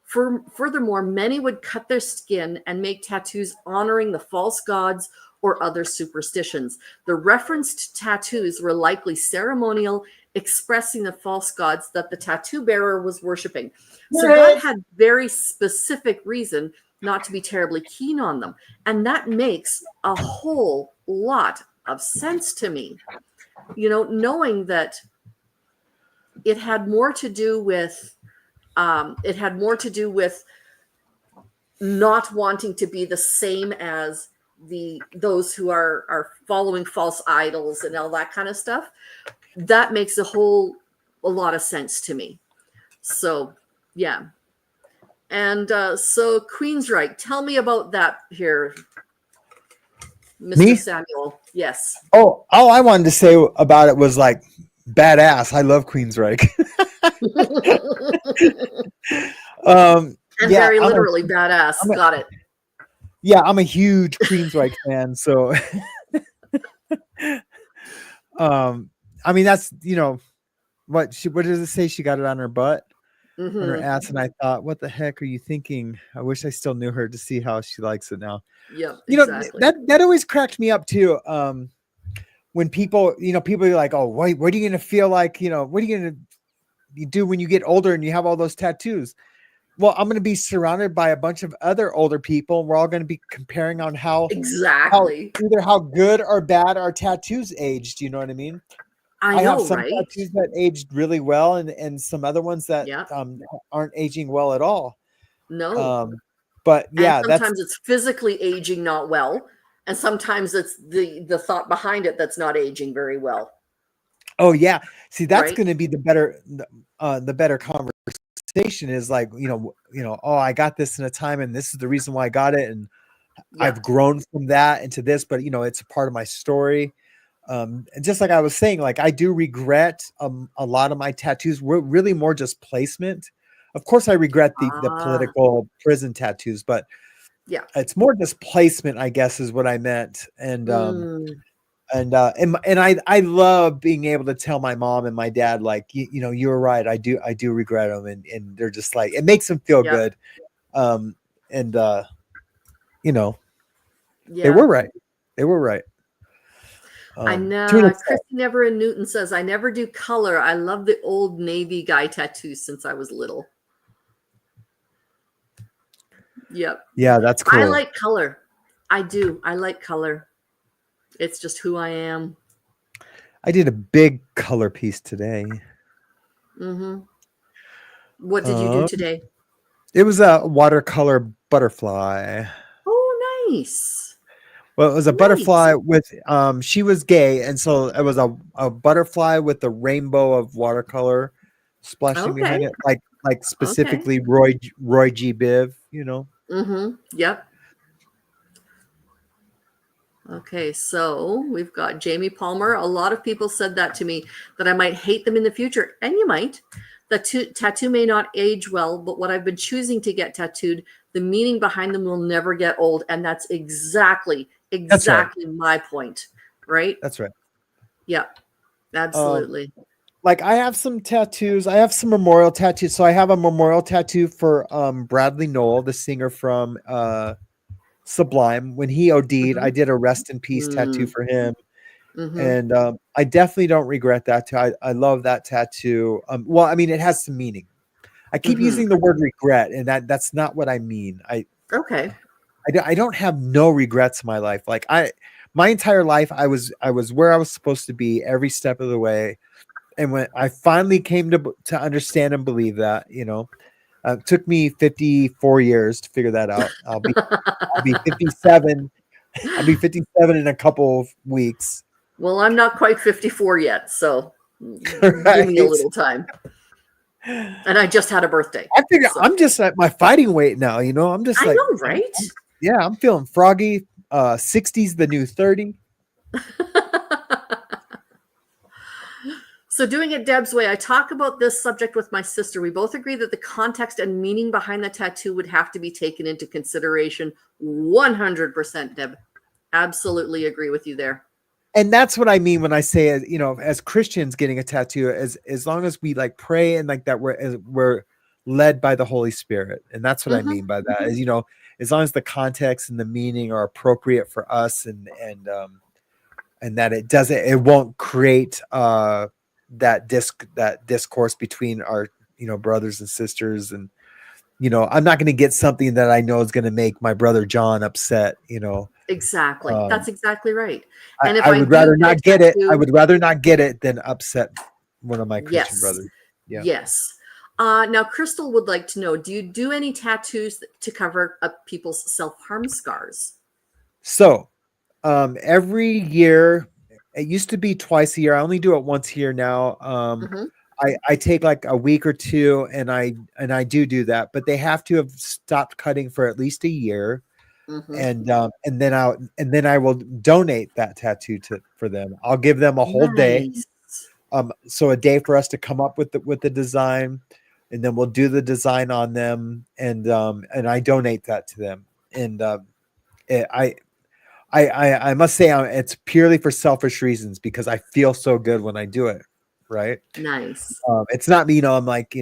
Furthermore, many would cut their skin and make tattoos honoring the false gods or other superstitions. The referenced tattoos were likely ceremonial, expressing the false gods that the tattoo bearer was worshiping. So God had very specific reason not to be terribly keen on them. And that makes a whole lot of sense to me. Knowing that it had more to do with not wanting to be the same as those who are following false idols and all that kind of stuff. That makes a lot of sense to me. So yeah. And so Queensryche, tell me about that here, Mr. Me? Samuel. Yes. Oh, all I wanted to say about it was like badass. I love Queensryche. And very literally badass. Got it. Yeah, I'm a huge Queensryche fan. So I mean, that's, what does it say? She got it on her butt, on her Mm-hmm. ass. And I thought, what the heck are you thinking? I wish I still knew her to see how she likes it now. Yep, You know, exactly. that always cracked me up too. When people are like, oh, what are you going to feel like, what are you going to do when you get older and you have all those tattoos? Well, I'm going to be surrounded by a bunch of other older people. We're all going to be comparing on how Exactly. either how good or bad our tattoos aged. You know what I mean? I I have know, some right? tattoos that aged really well, and some other ones that Yeah. aren't aging well at all. No. Um, but And yeah, that's sometimes it's physically aging not well, and sometimes it's the thought behind it that's not aging very well, oh yeah. See, that's right? going to be the better conversation is like, oh, I got this in a time, and this is the reason why I got it, and I've Yep. grown from that into this, but it's a part of my story. And just like I was saying, like I do regret a lot of my tattoos were really more just placement. Of course, I regret the Ah, political prison tattoos, but yeah. it's more just placement, I guess, is what I meant. Mm, And I love being able to tell my mom and my dad, like, you were right. I do regret them, and they're just like, it makes them feel yep. good. Um, and you know, they Yeah. were right. They were right. I To an know. extent. Christy Never in Newton says, I never do color. I love the old Navy guy tattoos since I was little. Yep. Yeah, that's I cool. like color. I do. I like color. It's just who I am. I did a big color piece today. Mm-hmm. What did you do Uh, today? it was a watercolor butterfly. Oh, nice. Well, it was a Nice. butterfly with she was gay, and so it was a butterfly with a rainbow of watercolor splashing behind Okay. it, like Okay. specifically Roy G. Biv, Mm-hmm. Yep. Okay, so we've got Jamie Palmer. A lot of people said that to me, that I might hate them in the future, and you might. The tattoo may not age well, but what I've been choosing to get tattooed, the meaning behind them will never get old, and that's exactly, That's right. exactly my point, right? That's right. Yep, Um, absolutely. like I have some tattoos. I have some memorial tattoos. So I have a memorial tattoo for Bradley Noel, the singer from Sublime. When he OD'd, I Mm-hmm. did a rest in peace tattoo Mm, for him. mm-hmm. And I definitely don't regret that too. I love that tattoo. Well, I mean, it has some meaning. I keep Mm-hmm. using the word regret, and that's not what I mean. Okay. I don't have no regrets in my life. Like my entire life, I was where I was supposed to be every step of the way. And when I finally came to understand and believe that, it took me 54 years to figure that out. I'll be 57. I'll be 57 in a couple of weeks. Well, I'm not quite 54 yet, so give me a Right. little time. And I just had a birthday. I figure So I'm just at my fighting weight now. I'm just I like, know, right? yeah, I'm feeling froggy. 60's the new 30. So, doing it Deb's way, I talk about this subject with my sister. We both agree that the context and meaning behind the tattoo would have to be taken into consideration. 100%, Deb. Absolutely agree with you there. And that's what I mean when I say, as Christians getting a tattoo, as long as we like pray and like that, we're led by the Holy Spirit, and that's what I Mm-hmm, mean by that. mm-hmm. Is as long as the context and the meaning are appropriate for us, and that it won't create that discourse between our brothers and sisters, and I'm not going to get something that I know is going to make my brother John upset. Exactly. Um, That's exactly right. I, And if I I would do rather get a not get it. I tattoo, would rather not get it than upset one of my Christian yes, brothers. Yeah. yes. Now, Crystal would like to know, do you do any tattoos to cover up people's self-harm scars? So, every year, it used to be twice a year. I only do it once a year now. Mm-hmm, I take like a week or two, and I do that, but they have to have stopped cutting for at least a year, mm-hmm. and then I will donate that tattoo for them. I'll give them a whole day. Nice. So a day for us to come up with the design, and then we'll do the design on them, and I donate that to them. And I I must say it's purely for selfish reasons because I feel so good when I do it. Right. Nice. It's not me, I'm like,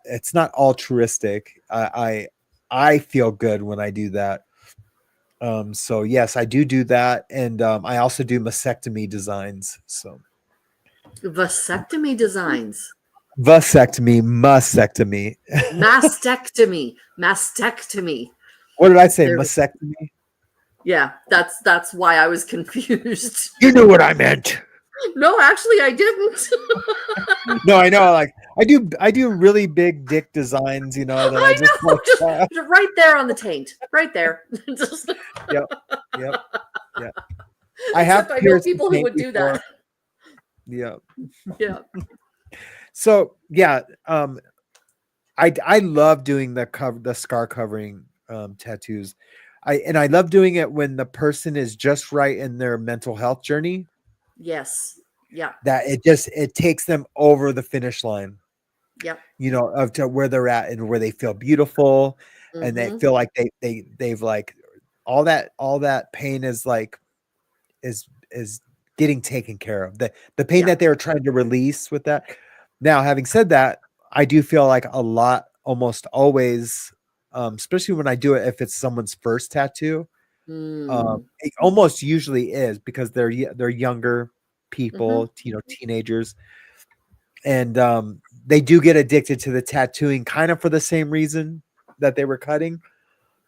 it's not altruistic. I feel good when I do that. So yes, I do that. And I also do mastectomy designs. So Vasectomy designs. mastectomy. Mastectomy. What did I say? There, Mastectomy? yeah, that's why I was confused. You knew what I meant. No, actually, I didn't. No, I know. Like I do really big dick designs, that I I just know, like. just right there on the taint, right there. Just, Yep, yep, yeah. I have except I know pierced the people who taint would do before. that. Yeah. Yeah. So yeah, I love doing the scar covering tattoos. I love doing it when the person is just right in their mental health journey. Yes. Yeah. That it takes them over the finish line. Yep. Of to where they're at and where they feel beautiful, and they Mm-hmm. feel like they've like all that pain is like is getting taken care of. The pain Yeah. that they were trying to release with that. Now, having said that, I do feel like a lot, almost always, especially when I do it, if it's someone's first tattoo, Mm. it almost usually is because they're younger Mm-hmm. people, teenagers, and they do get addicted to the tattooing kind of for the same reason that they were cutting.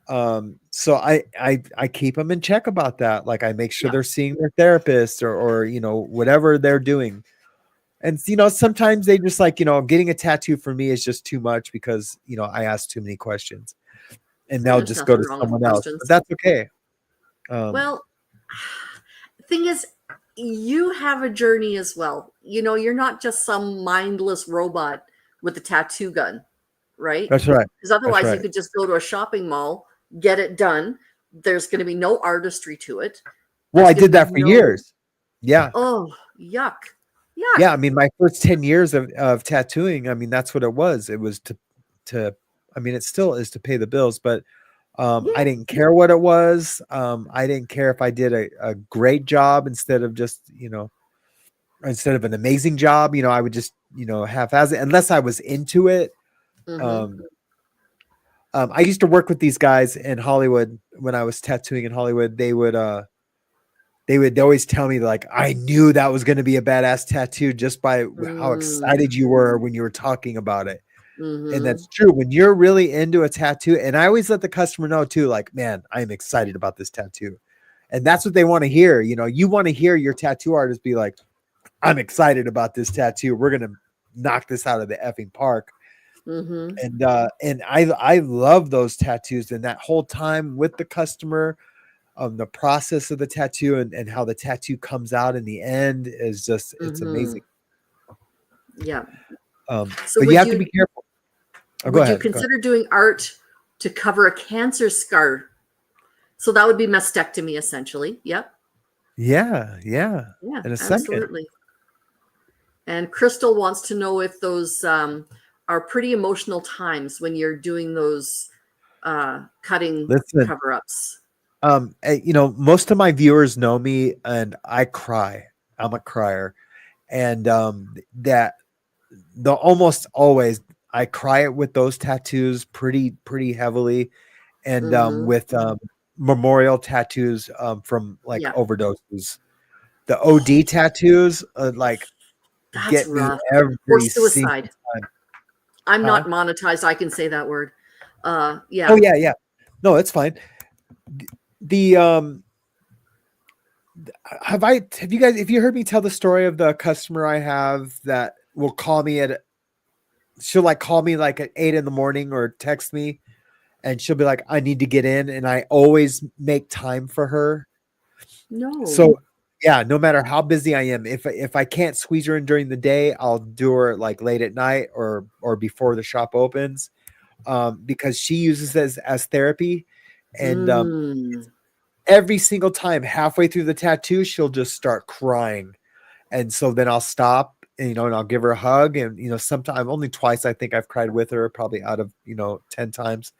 So I keep them in check about that. Like I make sure Yeah. they're seeing their therapist or whatever they're doing. And sometimes they just like, getting a tattoo for me is just too much because I ask too many questions, and they'll There's just go nothing to wrong with someone else. But questions. that's okay. Well, thing is, you have a journey as well. You're not just some mindless robot with a tattoo gun, right? That's right. Because That's otherwise, you right. could just go to a shopping mall, get it done. There's going to be no artistry to it. Well, There's I going to did be that for no, years. Yeah. oh, yuck. Yuck. Yeah. I mean, my first 10 years of tattooing, I mean, that's what it was. It was to, I mean, it still is to pay the bills, but Yeah. I didn't care what it was. I didn't care if I did a great job instead of just, instead of an amazing job, I would just, half-ass it unless I was into it. Mm-hmm. I used to work with these guys in Hollywood when I was tattooing in Hollywood. They would always tell me like, I knew that was going to be a badass tattoo just by how excited you were when you were talking about it. And Mm-hmm. that's true. When you're really into a tattoo, and I always let the customer know too, like, man, I'm excited about this tattoo. And that's what they want to hear. You want to hear your tattoo artist be like, I'm excited about this tattoo. We're going to knock this out of the effing park. Mm-hmm. And I love those tattoos, and that whole time with the customer, the process of the tattoo and how the tattoo comes out in the end is just, it's Mm-hmm. amazing. Yeah. So But you have to be careful. Oh, go would you ahead. consider doing art to cover a cancer scar? So that would be mastectomy, essentially. Yep. Yeah. Yeah, In a second. absolutely. And Crystal wants to know if those are pretty emotional times when you're doing those cutting Listen, cover-ups. most of my viewers know me, and I cry. I'm a crier, and that the almost always I cry it with those tattoos pretty heavily, and Mm-hmm. with memorial tattoos from like Yeah. overdoses. The OD tattoos like That's get me rough. Or every single suicide. time. I'm Huh? not monetized. I can say that word. Yeah. Oh yeah. No, it's fine. The have you heard me tell the story of the customer I have that will call me she'll like call me like at 8 a.m. or text me, and she'll be like, I need to get in, and I always make time for her. No. So yeah, no matter how busy I am, if I can't squeeze her in during the day, I'll do her like late at night or before the shop opens, because she uses it as therapy, and every single time halfway through the tattoo, she'll just start crying. And so then I'll stop and, and I'll give her a hug. And, sometimes only twice, I think I've cried with her, probably out of, 10 times.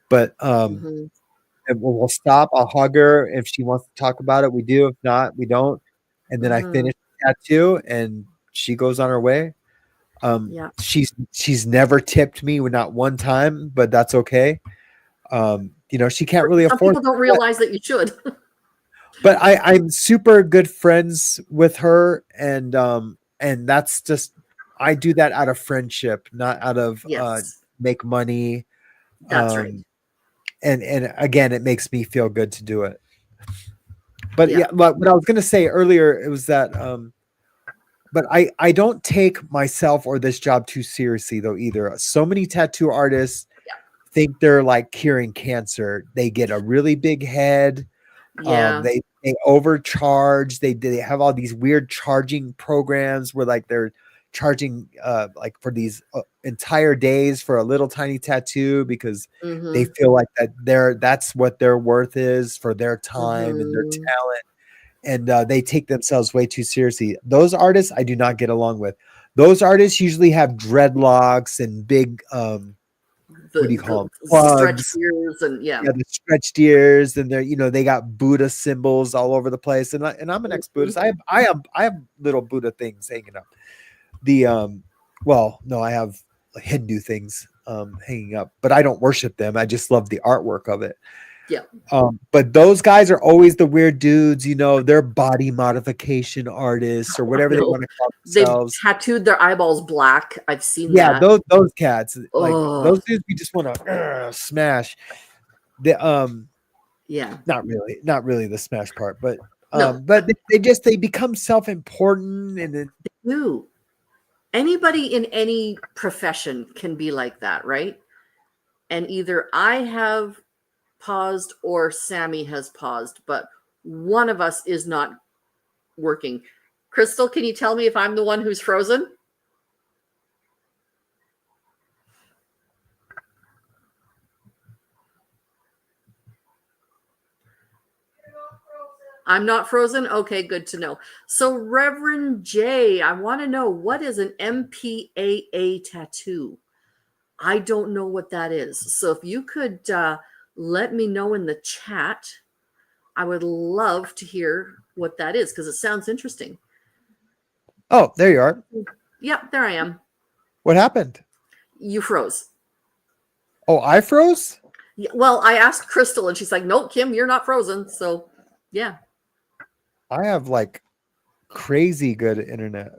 But, and we'll stop. I'll hug her. If she wants to talk about it, we do. If not, we don't. And then I Mhm. finish the tattoo and she goes on her way. Yeah. She's never tipped me, not one time, but that's okay. She can't really Some afford people don't it, realize that you should. but I'm super good friends with her, and that's just, I do that out of friendship, not out of Yes, make money. that's right. Um, and again, it makes me feel good to do it. But Yeah. yeah, what I was gonna say earlier, it was that but I don't take myself or this job too seriously though either. So many tattoo artists think they're like curing cancer. They get a really big head. Yeah. They overcharge. They have all these weird charging programs where like they're charging like for these entire days for a little tiny tattoo because they Mhm. feel like that's what their worth is for their time and their Mhm. talent, and they take themselves way too seriously. Those artists I do not get along with. Those artists usually have dreadlocks and big what do you call them? The stretched Plugs. ears and yeah. Yeah, the stretched ears, and they're they got Buddha symbols all over the place. And I'm an Mhm. ex-Buddhist. I have little Buddha things hanging up. The well, no, I have Hindu things hanging up, but I don't worship them. I just love the artwork of it. Yeah. But those guys are always the weird dudes, they're body modification artists or whatever they No. want to call They've themselves. tattooed their eyeballs black. I've seen Yeah, that. those cats, like Oh, those dudes, we just want to smash. The yeah. not really the smash part, but No, they become self-important, and then you. Anybody in any profession can be like that, right? And either I have paused or Sammy has paused, but one of us is not working. Crystal, can you tell me if I'm the one who's frozen? I'm not frozen. Okay, good to know. So, Reverend J, I want to know, what is an MPAA tattoo? I don't know what that is. So, if you could let me know in the chat, I would love to hear what that is because it sounds interesting. oh, there you are. Yep, there I am. What happened? You froze. Oh, I froze? Yeah, well, I asked Crystal and she's like, nope, Kim, you're not frozen. So, yeah. I have like crazy good internet.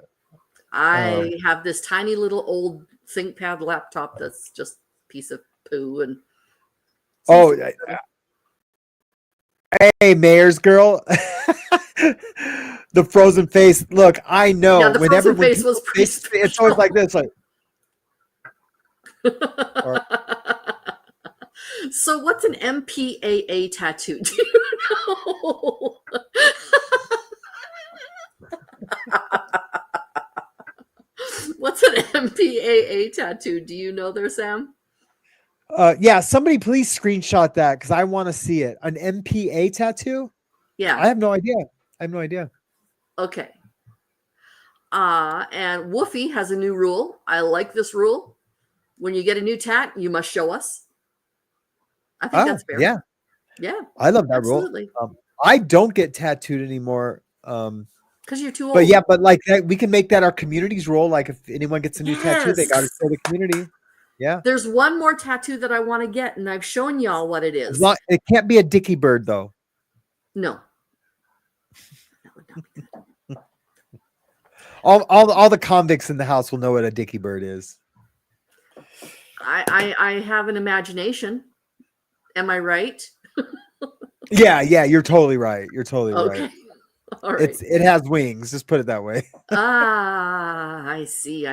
I have this tiny little old ThinkPad laptop that's just a piece of poo. And Oh, hey, Mayor's girl. The frozen face. Look, I know yeah, the frozen when face was pretty it's always like this, like. Or, so, what's an MPAA tattoo? Do you know? What's an MPAA tattoo? Do you know there, Sam? yeah, somebody please screenshot that because I want to see it. An MPA tattoo? Yeah. I have no idea. I have no idea. Okay. And Woofy has a new rule. I like this rule. When you get a new tat, you must show us. I think that's fair. Yeah. Yeah. I love that Absolutely. rule. I don't get tattooed anymore. Because you're too old. But yeah, but like that, we can make that our community's role. Like if anyone gets a new tattoo, they got to show the community. Yeah. There's one more tattoo that I want to get, and I've shown y'all what it is. It can't be a dicky bird though. No. That would not be good. All the convicts in the house will know what a dicky bird is. I have an imagination. Am I right? Yeah, you're totally right. You're totally right. All right. It has wings. Just put it that way. I see.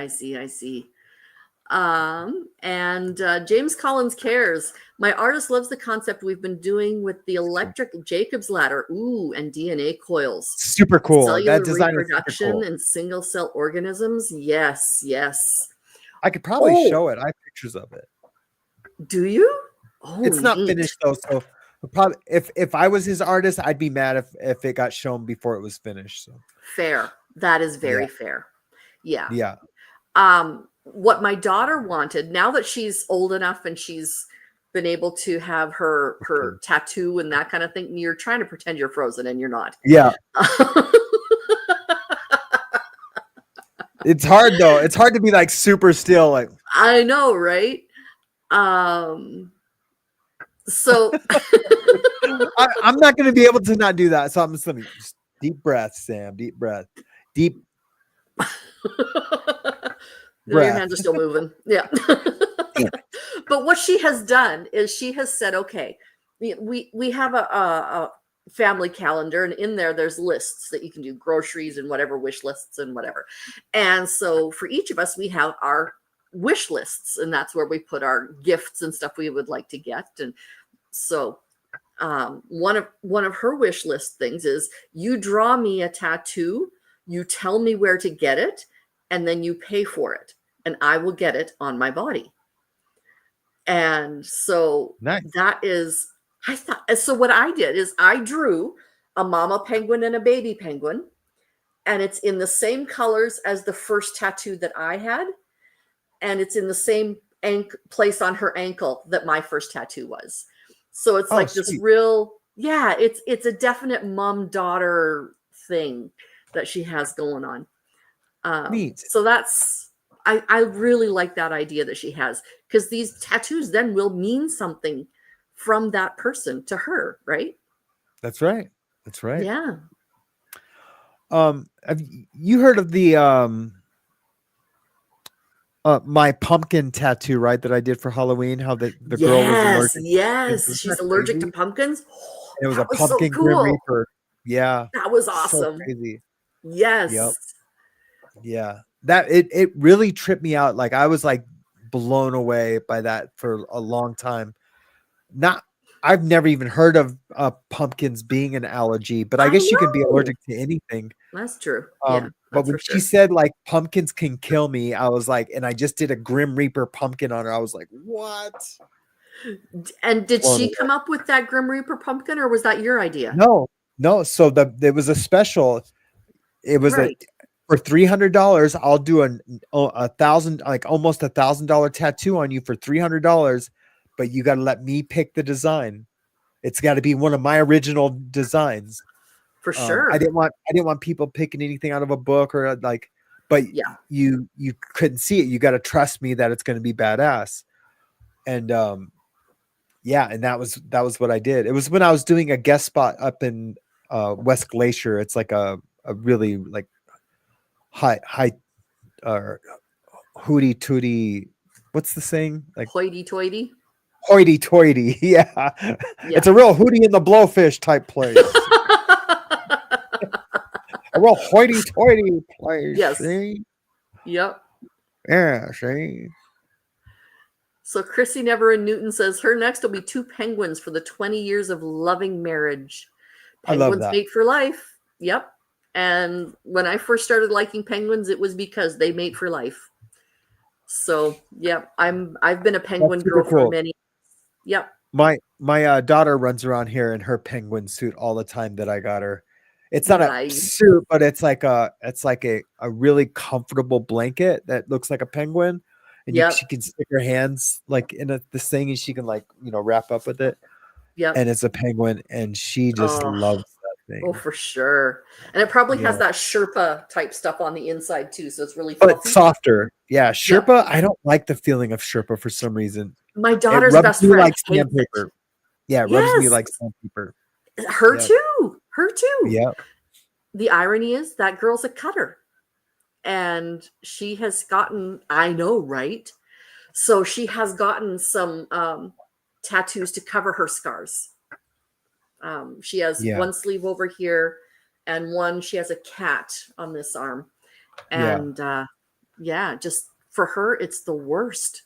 And James Collins cares. My artist loves the concept we've been doing with the electric Jacob's ladder. Ooh, and DNA coils. Super cool. Cellular That design is reproduction super cool. and single cell organisms. Yes. I could probably show it. I have pictures of it. Do you? Oh, it's not neat. finished though, so probably if I was his artist, I'd be mad if it got shown before it was finished. So fair. That is very fair. Yeah. What my daughter wanted, now that she's old enough and she's been able to have her tattoo and that kind of thing. You're trying to pretend you're frozen and you're not. Yeah. It's hard though. It's hard to be like super still. Like I know, right? So I'm not going to be able to not do that. So I'm just going to deep breath, Sam. Deep breath. Deep. No, your hands are still moving. Yeah. But what she has done is she has said, okay, we have a family calendar, and in there's lists that you can do, groceries and whatever, wish lists and whatever. And so for each of us, we have our wish lists, and that's where we put our gifts and stuff we would like to get. And so one of her wish list things is, you draw me a tattoo, you tell me where to get it, and then you pay for it, and I will get it on my body. And so nice. That is, I thought, so what I did is I drew a mama penguin and a baby penguin, and it's in the same colors as the first tattoo that I had. And it's in the same place on her ankle that my first tattoo was. So it's like this real, yeah, it's a definite mom-daughter thing that she has going on. Neat. So that's, I really like that idea that she has, because these tattoos then will mean something from that person to her, right? That's right. That's right. Yeah. Have you heard of the my pumpkin tattoo, right? That I did for Halloween. How the girl was allergic. Yes, she's allergic to pumpkins. And it was a pumpkin Grim Reaper. Yeah, that was awesome. So crazy. Yes. Yep. Yeah, that it really tripped me out. Like I was like blown away by that for a long time. I've never even heard of pumpkins being an allergy, but I guess you can be allergic to anything. That's true. Yeah, but when she said like pumpkins can kill me, I was like, and I just did a Grim Reaper pumpkin on her. I was like, what? And did she come up with that Grim Reaper pumpkin, or was that your idea? No. So there was a special. It was for $300. I'll do $1,000, like almost $1,000 tattoo on you for $300. But you got to let me pick the design. It's got to be one of my original designs. For sure. I didn't want people picking anything out of a book or like, but yeah, you couldn't see it. You got to trust me that it's going to be badass. And and that was what I did. It was when I was doing a guest spot up in West Glacier. It's like a really like high hooty tooty. What's the saying? Like hoity-toity. Hoity-toity, yeah. It's a real Hootie and the Blowfish type place. A real hoity-toity place. Yes. See? Yep. Yeah, see? So Chrissy Never in Newton says her next will be 2 penguins for the 20 years of loving marriage. Penguins I love that. mate for life. Yep. And when I first started liking penguins, it was because they mate for life. So yeah, I've been a penguin girl for many. Yep. My daughter runs around here in her penguin suit all the time that I got her. It's not a suit, but it's like a really comfortable blanket that looks like a penguin, and she can stick her hands like in this thing, and she can like wrap up with it. Yeah. And it's a penguin, and she just loves that thing. Oh, for sure. And it probably has that Sherpa type stuff on the inside too, so it's really fluffy. But softer. Yeah, Sherpa. I don't like the feeling of Sherpa for some reason. My daughter's best friend like sandpaper. Yeah, it rubs me like sandpaper. Her too. Yeah. The irony is that girl's a cutter, and she has gotten, I know, right? So she has gotten some tattoos to cover her scars. She has one sleeve over here, and one, she has a cat on this arm. And just for her, it's the worst.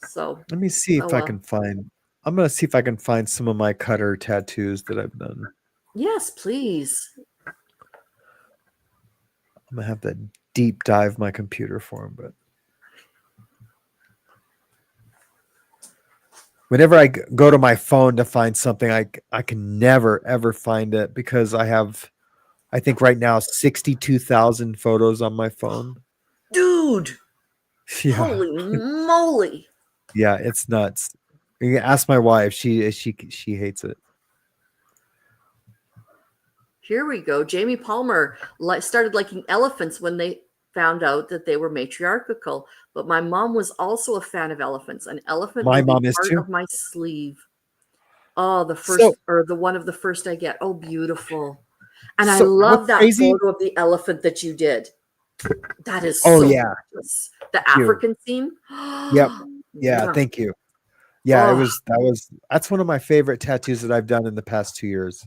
So let me see if I can find. I'm gonna see if I can find some of my cutter tattoos that I've done. Yes, please. I'm gonna have to deep dive my computer for them, but whenever I go to my phone to find something, I can never ever find it because I think right now 62,000 photos on my phone. Dude. Yeah. Holy moly. Yeah, it's nuts. You can ask my wife. She hates it. Here we go. Jamie Palmer started liking elephants when they found out that they were matriarchal. But my mom was also a fan of elephants. An elephant My will be mom is part too. of my sleeve. Oh, the So first or the one of the first I get. Oh, beautiful. And I so love what's that crazy? photo of the elephant that you did. That is Oh so yeah, gorgeous. The you. African theme. Yep. Yeah, Mwah. thank you. Yeah, Oh, that's one of my favorite tattoos that I've done in the past 2 years.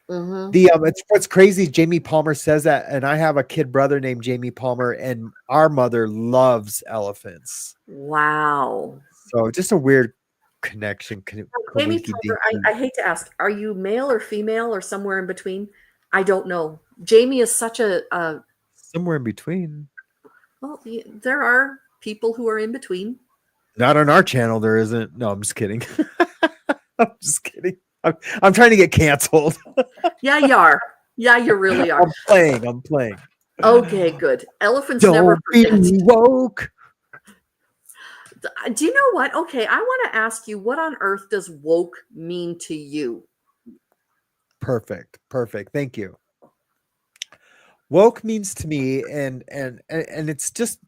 mhm. The it's what's crazy. Jamie Palmer says that, and I have a kid brother named Jamie Palmer, and our mother loves elephants. Wow. So just a weird connection. Jamie Kawinky Palmer, dinky. I hate to ask, are you male or female or somewhere in between? I don't know. Jamie is such a Somewhere in between. well, there are people who are in between. Not on our channel, there isn't. No, I'm just kidding. I'm just kidding. I'm trying to get canceled. Yeah, you are. Yeah, you really are. I'm playing. I'm playing. Okay, good. Elephants never Don't be forget. woke. Do you know what? Okay, I want to ask you, what on earth does woke mean to you? Perfect. Perfect. Thank you. Woke means to me, and it's just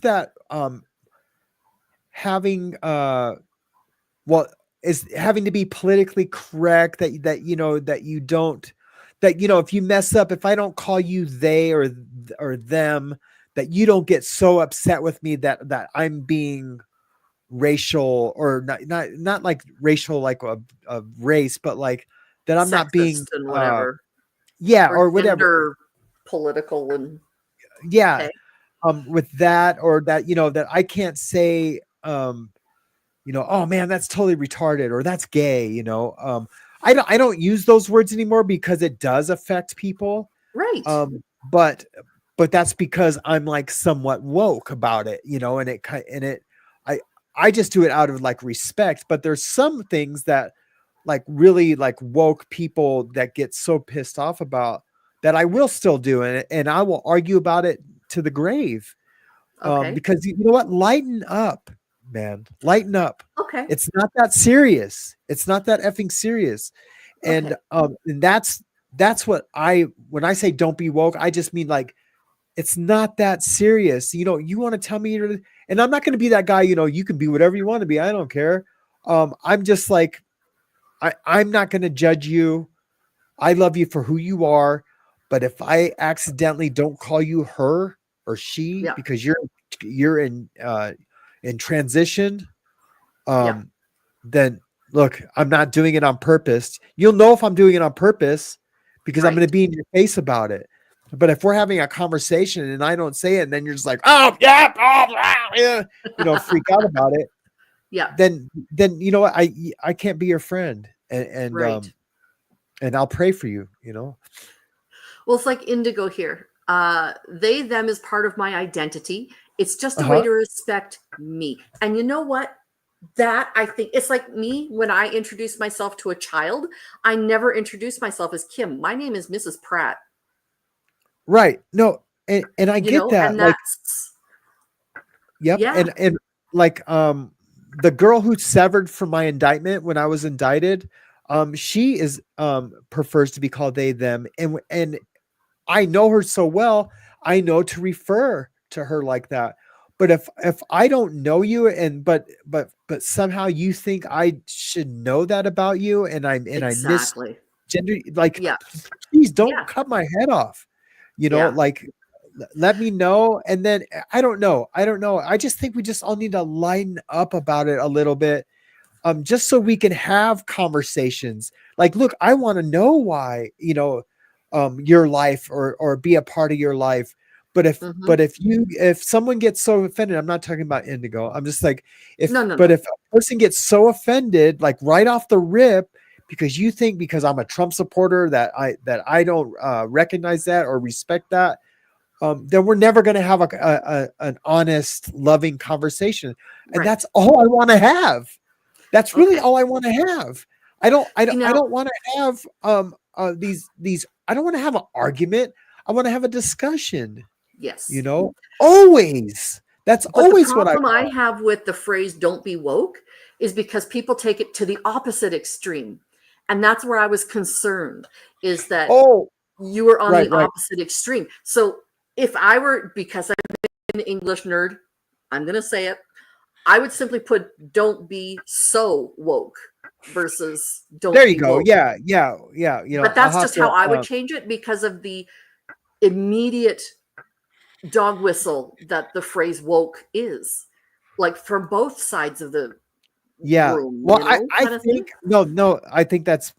that having well is having to be politically correct, that you don't, if you mess up, if I don't call you they or them, that you don't get so upset with me that I'm being racial, or not like racial, like a race, but like that I'm not being Sexist and whatever, yeah, or or whatever. gender political and Yeah, okay, with that, or that, that I can't say, oh man, that's totally retarded, or that's gay. I don't use those words anymore because it does affect people. right? Um, but that's because I'm like somewhat woke about it, I just do it out of like respect. But there's some things that like really like woke people that get so pissed off about, that I will still do, and I will argue about it to the grave. Okay, Because you know what? Lighten up, man. Lighten up. okay, It's not that serious. It's not that effing serious. okay, And that's what when I say don't be woke, I just mean like it's not that serious. You want to tell me and I'm not going to be that guy, you can be whatever you want to be. I don't care. I'm just like I'm not going to judge you. I love you for who you are. But if I accidentally don't call you her or she yeah, because you're in transition, yeah, then look, I'm not doing it on purpose. You'll know if I'm doing it on purpose because I'm going right, to be in your face about it. But if we're having a conversation and I don't say it, and then you're just like, oh yeah, oh, yeah, freak out about it, yeah, then you know what, I can't be your friend, and right. I'll pray for you. Well, it's like indigo here. They, them is part of my identity. It's just a way Uh-huh. to respect me. And you know what? That I think it's like me when I introduce myself to a child. I never introduce myself as Kim. My name is Mrs. Pratt, Right. No, and I get that. and Like, that's, yep. yeah, And like the girl who severed from my indictment when I was indicted, she is prefers to be called they, them. And I know her so well, I know to refer to her like that. But if I don't know you, and but somehow you think I should know that about you, and I exactly. misgender, like, Yeah, please don't yeah, cut my head off. yeah. Like, let me know. And then I don't know. I just think we just all need to lighten up about it a little bit, just so we can have conversations. Like, look, I want to know why, your life, or be a part of your life. But Hmm. if someone gets so offended, I'm not talking about indigo. I'm just like, No, no, but no. if a person gets so offended, like right off the rip, because you think because I'm a Trump supporter that I don't recognize that or respect that, then we're never going to have an honest, loving conversation. And Right. that's all I want to have. That's really Okay. all I want to have. I don't I You don't I know, don't want to have these I don't want to have an argument. I want to have a discussion, yes. always. That's But the always what I problem I want. have with the phrase "don't be woke" is because people take it to the opposite extreme, and that's where I was concerned. Is that Oh, you were on right, the right. opposite extreme? So if I were, because I'm an English nerd, I'm going to say it. I would simply put "don't be so woke" versus There "don't you be go. woke." Yeah, yeah, yeah. But I'll that's have just how to. I would change it because of the immediate dog whistle that the phrase woke is, like from both sides of the Yeah. room, Well, I kind of thing. think no. I think that's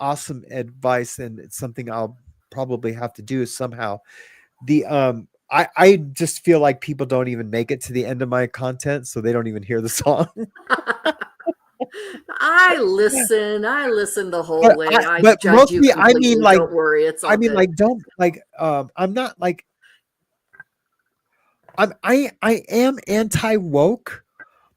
awesome advice, and it's something I'll probably have to do somehow. I just feel like people don't even make it to the end of my content, so they don't even hear the song. I listen the whole But way. I but judge you mostly I mean completely. like Don't worry, it's all good. don't like I'm not like I am anti woke,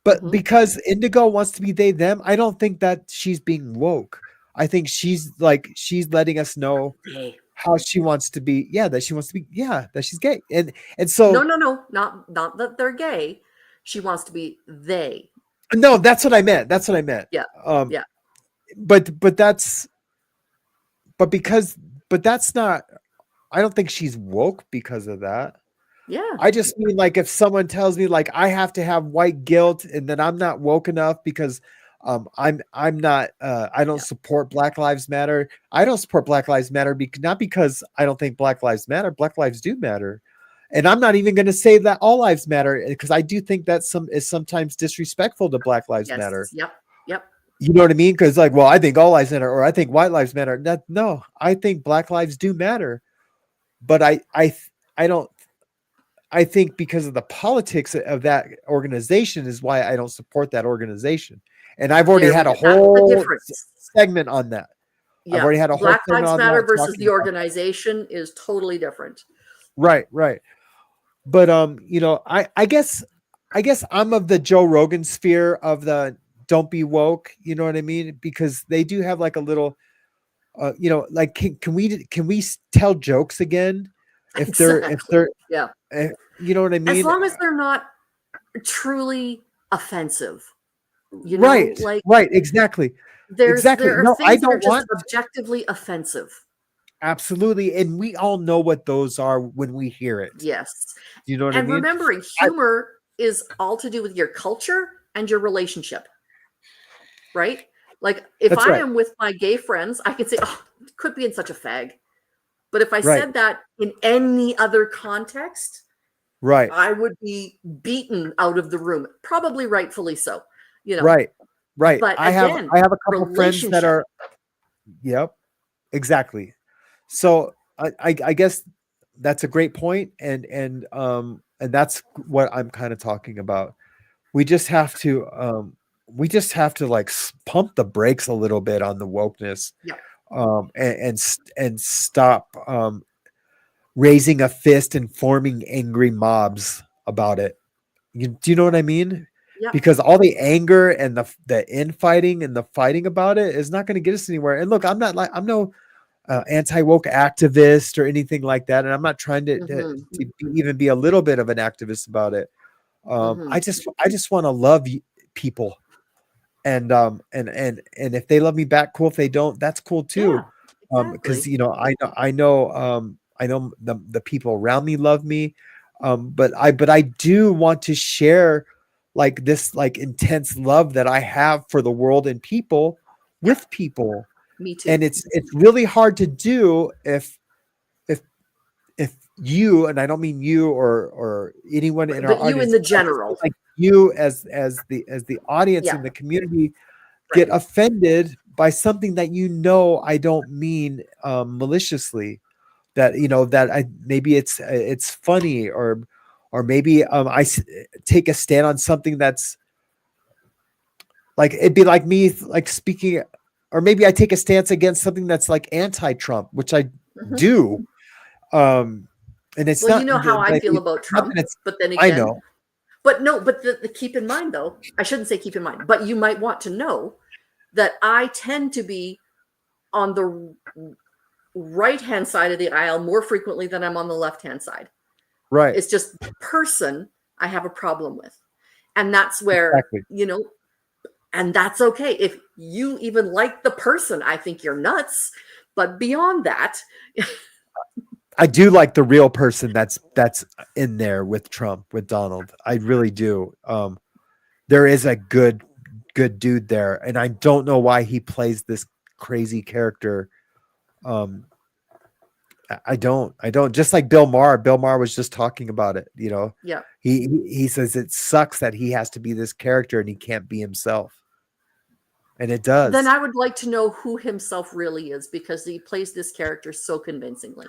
but Hmm. because Indigo wants to be they them, I don't think that she's being woke. I think she's letting us know Hey, how she wants to be. Yeah, that she wants to be. Yeah, that she's gay, and no, so no, no, not that they're gay. She wants to be they. no, that's what I meant. That's what I meant. Yeah, Um, yeah, but that's but because but that's not. I don't think she's woke because of that. yeah, I just mean like if someone tells me like I have to have white guilt and then I'm not woke enough because I'm not I don't yeah. support Black Lives Matter. I don't support Black Lives Matter not because I don't think Black Lives matter. Black lives do matter. And I'm not even going to say that all lives matter because I do think that some is sometimes disrespectful to Black Lives Yes, Matter. yep, yep. You know what I mean? Because like, well, I think all lives matter, or I think white lives matter. No, I think Black lives do matter, but I don't I think because of the politics of that organization is why I don't support that organization. And I've already There we had a go. That's the whole difference. segment on that. I've Yeah, already had a whole Black segment Lives on Matter that versus talking the about that. organization is totally different. Right, right. But I guess I'm of the Joe Rogan sphere of the don't be woke, you know what I mean? Because they do have like a little like can we tell jokes again if they're Exactly. Yeah. you know what I As mean? long as they're not truly offensive, Right, like right, exactly. Exactly. there are No, I things that are don't just want objectively offensive. absolutely, and we all know what those are when we hear it. Yes. You know what I And mean? remembering I humor is all to do with your culture and your relationship, right? Like if That's I right. am with my gay friends, I can say, "Oh, could be in such a fag." But if I Right. said that in any other context, Right. I would be beaten out of the room, probably rightfully so, you know. Right. Right. But I have again, I have a couple friends that relationship. are yep, exactly. So I guess that's a great point and that's what I'm kind of talking about. We just have to like pump the brakes a little bit on the wokeness Yeah. and stop raising a fist and forming angry mobs about it. Do you know what I mean? Yep. Because all the anger and the infighting and the fighting about it is not going to get us anywhere. And look, I'm no anti woke activist or anything like that, and I'm not trying Mhm. even be a little bit of an activist about it. Mhm. I just want to love people, and if they love me back, cool. If they don't, that's cool too. Yeah. Because Exactly. I know the people around me love me, but I do want to share like this like intense love that I have for the world and people Yep. with people, Me too. and it's really hard to do if if you, and I don't mean you or anyone in our But you in audience, the I just feel general. like you as the audience Yeah. in the community get Right. offended by something that I don't mean maliciously. That that I maybe it's funny or maybe take a stand on something that's like it'd be like me like speaking, or maybe I take a stance against something that's like anti-Trump, which I Mhm. do. Um, and it's Well, you not know how I like feel about not Trump, that it's but then I again, know but no, but keep in mind though, I shouldn't say keep in mind, but you might want to know that I tend to be on the right hand side of the aisle more frequently than I'm on the left hand side. right. It's just person. I have a problem with. And that's where, Exactly. you know, and that's okay. If you even like the person, I think you're nuts. But beyond that, I do like the real person that's in there with Trump, with Donald. I really do. There is a good dude there, and I don't know why he plays this crazy character. Um, I don't. Just like Bill Maher. Bill Maher was just talking about it. You know, yeah. he says it sucks that he has to be this character and he can't be himself, and it does. Then I would like to know who himself really is, because he plays this character so convincingly.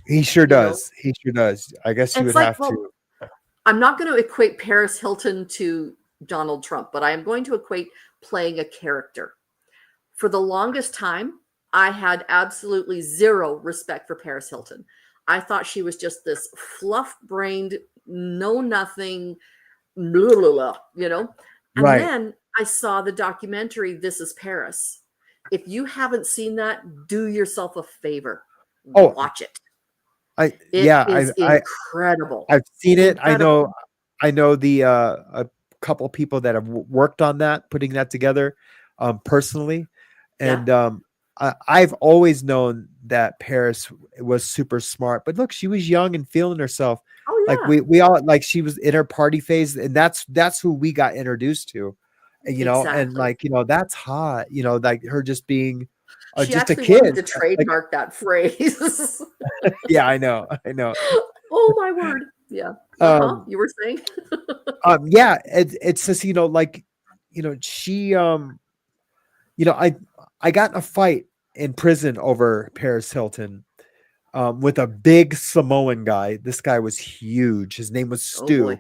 He sure know? does. He sure does. I guess you It's would like, have to. I'm not going to equate Paris Hilton to Donald Trump, but I am going to equate playing a character. For the longest time, I had absolutely zero respect for Paris Hilton. I thought she was just this fluff-brained, know-nothing, blah, blah, blah, you know? And Right. then I saw the documentary, This Is Paris. If you haven't seen that, do yourself a favor. Oh, watch it. It is incredible. I've seen it. Incredible. I know the a couple people that have worked on that, putting that together, personally, and I've always known that Paris was super smart. But look, she was young and feeling herself. Oh yeah. Like we all, like, she was in her party phase, and that's who we got introduced to, you know. Exactly. And like, you know, that's hot. You know, like her just being she just a actually kid. wanted to trademark that phrase. Yeah, I know. Oh my word. Yeah. You were saying? Yeah, it's just, you know, like, you know, she, you know, I got in a fight in prison over Paris Hilton, with a big Samoan guy. This guy was huge. His name was Stu.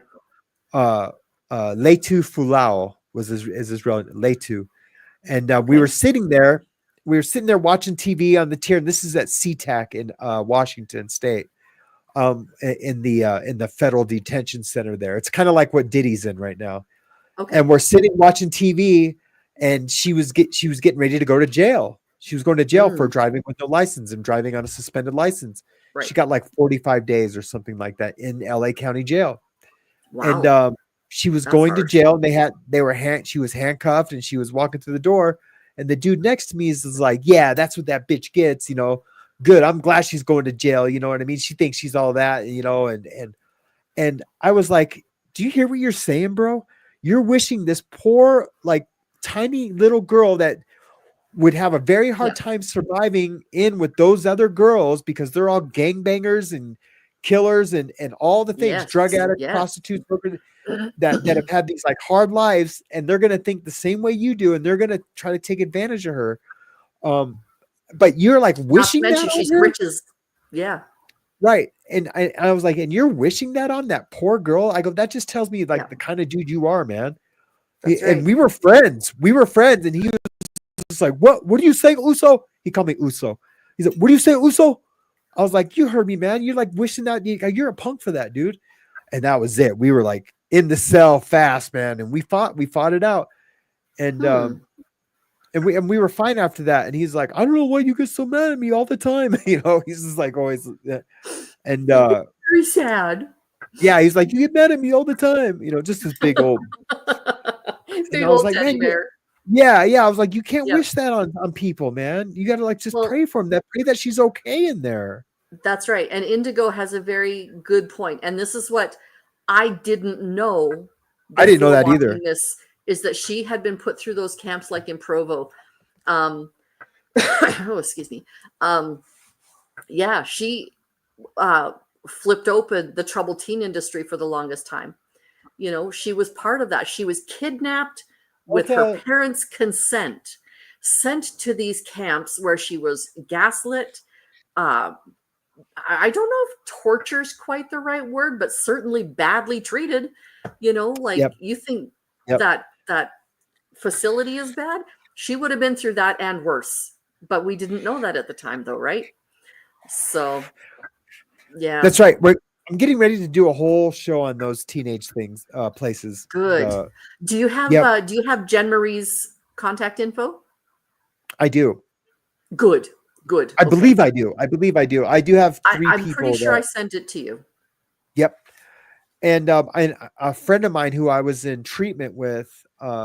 Leitu Fulao was his real Leitu. And we were sitting there. We were sitting there watching TV on the tier. And this is at SeaTac in Washington State, in the federal detention center there. It's kind of like what Diddy's in right now. Okay. And we're sitting watching TV, and she was getting ready to go to jail. She was going to jail for driving with no license and driving on a suspended license. Right. She got like 45 days or something like that in LA County Jail. Wow. And she was going to jail, and she was handcuffed, and she was walking through the door. And the dude next to me is like, yeah, that's what that bitch gets, you know. Good. I'm glad she's going to jail. You know what I mean? She thinks she's all that, you know, and I was like, do you hear what you're saying, bro? You're wishing this poor, like, tiny little girl that would have a very hard time surviving in with those other girls, because they're all gangbangers and killers and all the things, drug addicts, prostitutes, that have had these like hard lives, and they're going to think the same way you do, and they're going to try to take advantage of her. But you're like wishing that she's on rich as, right. And I was like, and you're wishing that on that poor girl? I go, that just tells me like the kind of dude you are, man. Right. And we were friends. And he was just like, what are you saying, Uso? He called me Uso. He's like, what do you say, Uso? I was like, you heard me, man. You're like wishing that, you're a punk for that, dude. And that was it. We were like in the cell fast, man. And we fought it out. And and we were fine after that. And he's like, I don't know why you get so mad at me all the time. You know, he's just like always. And very sad. Yeah, he's like, you get mad at me all the time. You know, just this big old. Big old like, teddy bear. Yeah. I was like, you can't wish that on people, man. You got to like just pray for them. Pray that she's okay in there. That's right. And Indigo has a very good point. And this is what I didn't know. I didn't know that either. This is that she had been put through those camps like in Provo. Excuse me. She flipped open the troubled teen industry for the longest time. You know, she was part of that. She was kidnapped with her parents' consent, sent to these camps where she was gaslit. I don't know if torture is quite the right word, but certainly badly treated. You know, like you think that facility is bad. She would have been through that and worse, but we didn't know that at the time, though, right? So, yeah, that's right. I'm getting ready to do a whole show on those teenage things, places. Good. Do you have Jen Marie's contact info? I do. Good. I believe I do. I do have 3 people. I'm pretty sure I sent it to you. Yep. And a friend of mine who I was in treatment with,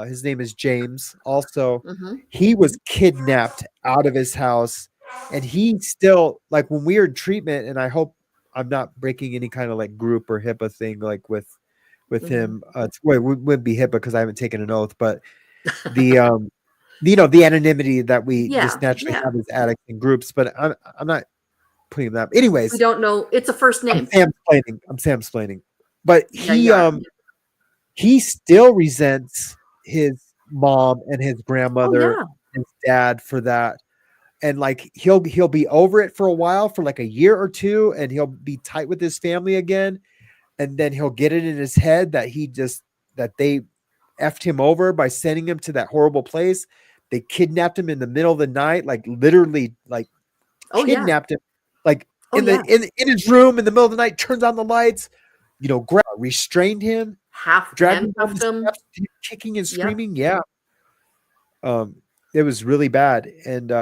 his name is James. Also, Mm-hmm. he was kidnapped out of his house, and he still, like, when we were in treatment. And I hope I'm not breaking any kind of like group or HIPAA thing, like with Mm-hmm. him. Well, it wouldn't be HIPAA because I haven't taken an oath, but the the anonymity that we Yeah, just naturally yeah. have as addicts in groups. But I'm not putting that. We Anyways, don't know. It's a first name. I'm Sam splaining. But Yeah, you are. he still resents his mom and his Oh grandmother, yeah. his dad for that. And like he'll be over it for a while, for like a year or two, and he'll be tight with his family again. And then he'll get it in his head that they effed him over by sending him to that horrible place. They kidnapped him in the middle of the night, like literally, like Oh yeah. kidnapped him, like Oh yeah. in his room in the middle of the night, turns on the lights, restrained him, Half dragged him down handcuffed the them. steps, kicking and Yep. screaming. Yeah. It was really bad. And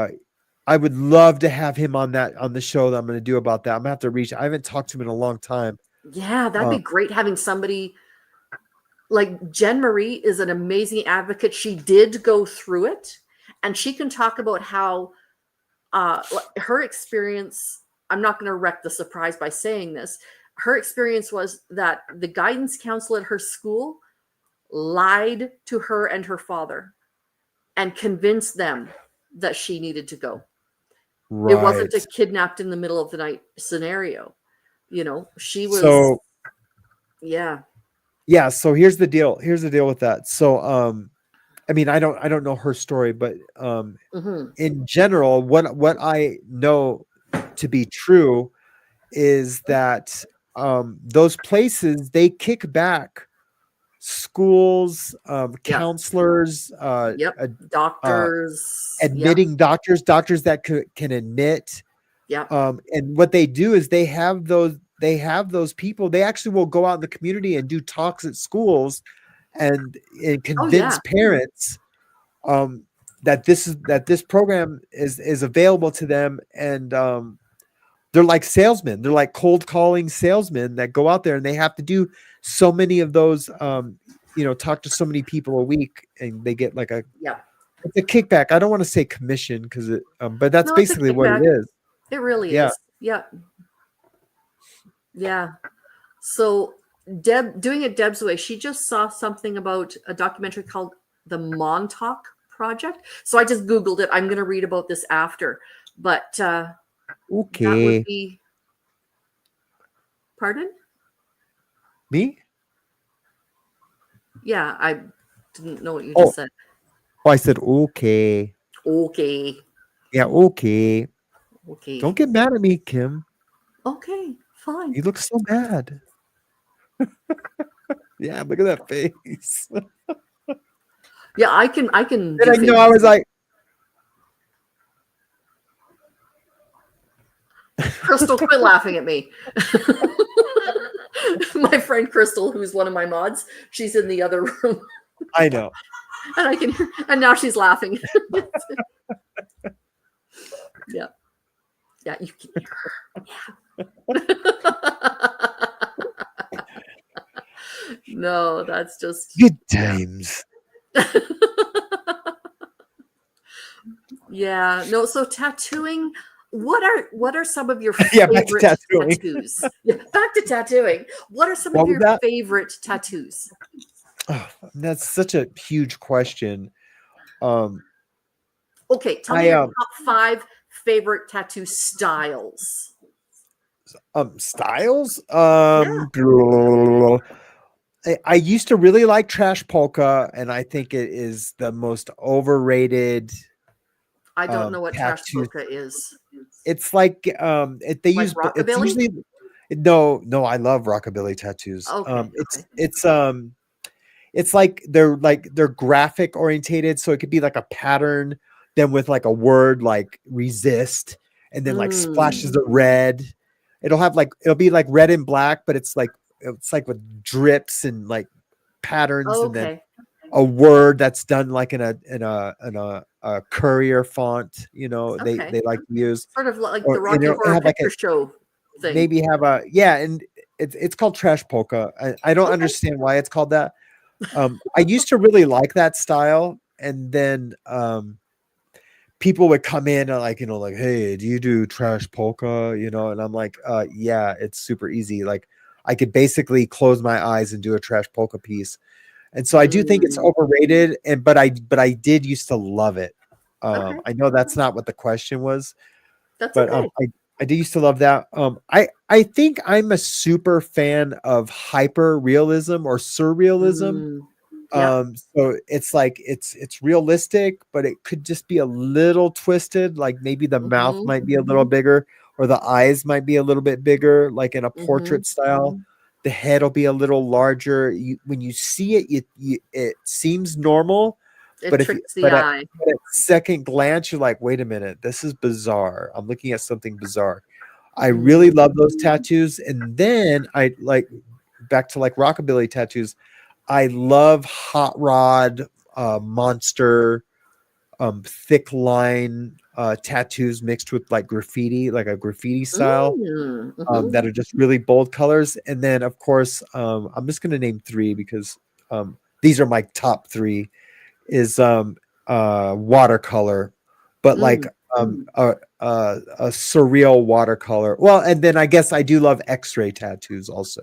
I would love to have him on the show that I'm going to do about that. I'm gonna have to reach. I haven't talked to him in a long time. Yeah, that'd be great having somebody like Jen Marie is an amazing advocate. She did go through it, and she can talk about how her experience. I'm not going to wreck the surprise by saying this. Her experience was that the guidance counselor at her school lied to her and her father and convinced them that she needed to go. It wasn't a Right. kidnapped in the middle of the night scenario. She was, So yeah. yeah. So here's the deal. Here's the deal with that. So I mean, I don't know her story, but Hmm. in general, what I know to be true is that those places, they kick back schools, Yeah. counselors, Yep. uh, Doctors. Yep. admitting doctors that can admit. Yep. And what they do is they have those people. They actually will go out in the community and do talks at schools and Oh convince yeah. parents that this program is available to them. And they're like salesmen. They're like cold calling salesmen that go out there, and they have to do so many of those, talk to so many people a week, and they get like Yep. it's a kickback. I don't want to say commission because but that's No, it's a basically what it kickback. is. It really Yeah. is. Yeah. Yeah. So Deb, doing it Deb's way, she just saw something about a documentary called the Montauk Project. So I just Googled it. I'm going to read about this after. But that would Okay. be, pardon? Me? Yeah, I didn't know what you Oh, just said. I said okay. Okay. Yeah, okay. Okay. Don't get mad at me, Kim. Okay. Fine. You look so mad. Yeah, look at that face. Yeah, I can And do I faces. was like, Crystal, quit laughing at me. My friend Crystal, who's one of my mods, she's in the other room, I know. and I can hear, and now she's laughing. Yeah, yeah, you can hear her. Yeah. No, that's just Good times. yeah. No, so tattooing. What are some of your Yeah, back to favorite tattooing. tattoos? Yeah, back to tattooing. What are some What of was your that? favorite tattoos? Oh, that's such a huge question. Okay, tell me your top 5 favorite tattoo styles. Styles. Yeah. I used to really like trash polka, and I think it is the most overrated. I don't know what trash tattoo. polka is. It's like they Like use. It's rockabilly? usually no. I love rockabilly tattoos. Okay. It's like they're graphic orientated, so it could be like a pattern, then with like a word like resist, and then like splashes of red. It'll be like red and black, but it's like with drips and like patterns, and then Okay. a word that's done like in a courier font. They Okay. like to use, Sort of like or the Rocky it'll Horror have like Picture Show thing. maybe have a, yeah, and it's called trash polka. I don't Okay. understand why it's called that. I used to really like that style, and then people would come in and like, like, hey, do you do trash polka? And I'm like, yeah, it's super easy. Like I could basically close my eyes and do a trash polka piece. And so I do think it's Mm, overrated, but I did used to love it. okay. I know that's not what the question was, That's but okay. I do used to love that. I think I'm a super fan of hyper realism or surrealism. Mm, yeah. So it's like it's realistic, but it could just be a little twisted. Like maybe the mouth Mm-hmm. might be a little bigger, or the eyes might be a little bit bigger, like in a Mm-hmm. portrait style. The head will be a little larger. When you see it, it seems normal, It but if you tricks the eye. but at second glance, you're like, wait a minute, this is bizarre. I'm looking at something bizarre. I really Mm, love those tattoos, and then I like back to like rockabilly tattoos. I love hot rod, monster, thick line tattoos mixed with like graffiti, like a graffiti style, mm-hmm. that are just really bold colors. And then, of course, I'm just going to name three because these are my top three. Is watercolor, but like Mm. a surreal watercolor. Well, and then I guess I do love X-ray tattoos also.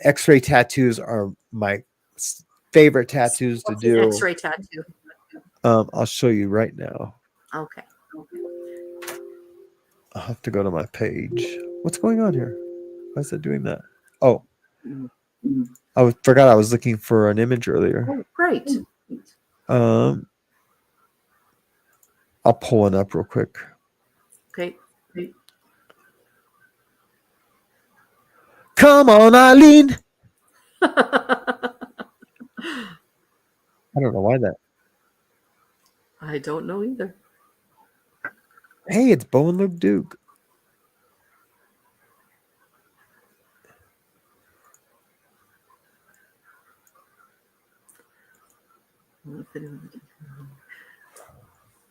X-ray tattoos are my favorite tattoos to What's an do. X-ray tattoo? I'll show you right now. Okay. I'll have to go to my page. What's going on here? Why is it doing that? Oh, Mm. forgot I was looking for an image earlier. Oh, great. Um, I'll pull one up real quick. Okay. Come on, Eileen. I don't know why that. I don't know either. Hey, it's Bo and Luke Duke.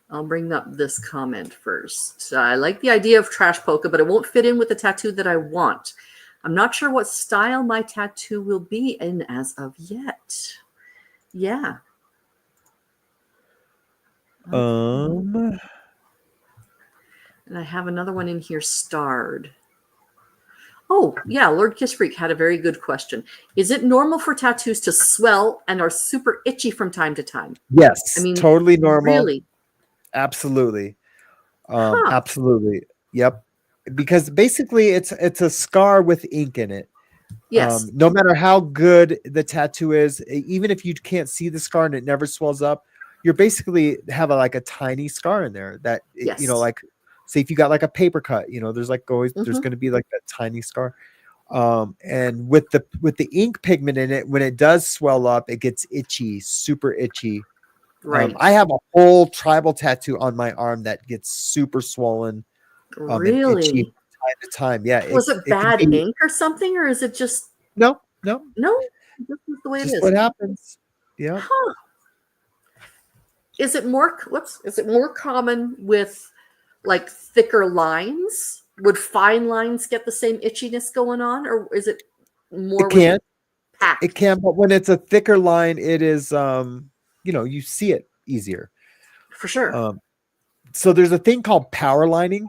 I'll bring up this comment first. I like the idea of trash polka, but it won't fit in with the tattoo that I want. I'm not sure what style my tattoo will be in as of yet. Yeah. Um, And I have another one in here, starred. Oh, yeah, Lord Kiss Freak had a very good question. Is it normal for tattoos to swell and are super itchy from time to time? yes, I mean, totally normal. really? Absolutely. Huh. Absolutely. Yep. Because basically it's a scar with ink in it. Yes. No matter how good the tattoo is, even if you can't see the scar and it never swells up, you're basically have like a tiny scar in there that, Yes. like say if you got like a paper cut, there's like always, there's Mhm. going to be like that tiny scar. And with the ink pigment in it, when it does swell up, it gets itchy, super itchy. Right. I have a whole tribal tattoo on my arm that gets super swellen, and itchy Really? from time to time. Yeah, Was it it can bad be. ink or something, or is it just No, no? This is the way it just is. what happens. Yeah. Huh. Is it more common with like thicker lines? Would fine lines get the same itchiness going on, or is it more It with can, packed? but when it's a thicker line, it is, you see it easier. For sure. So there's a thing called power lining.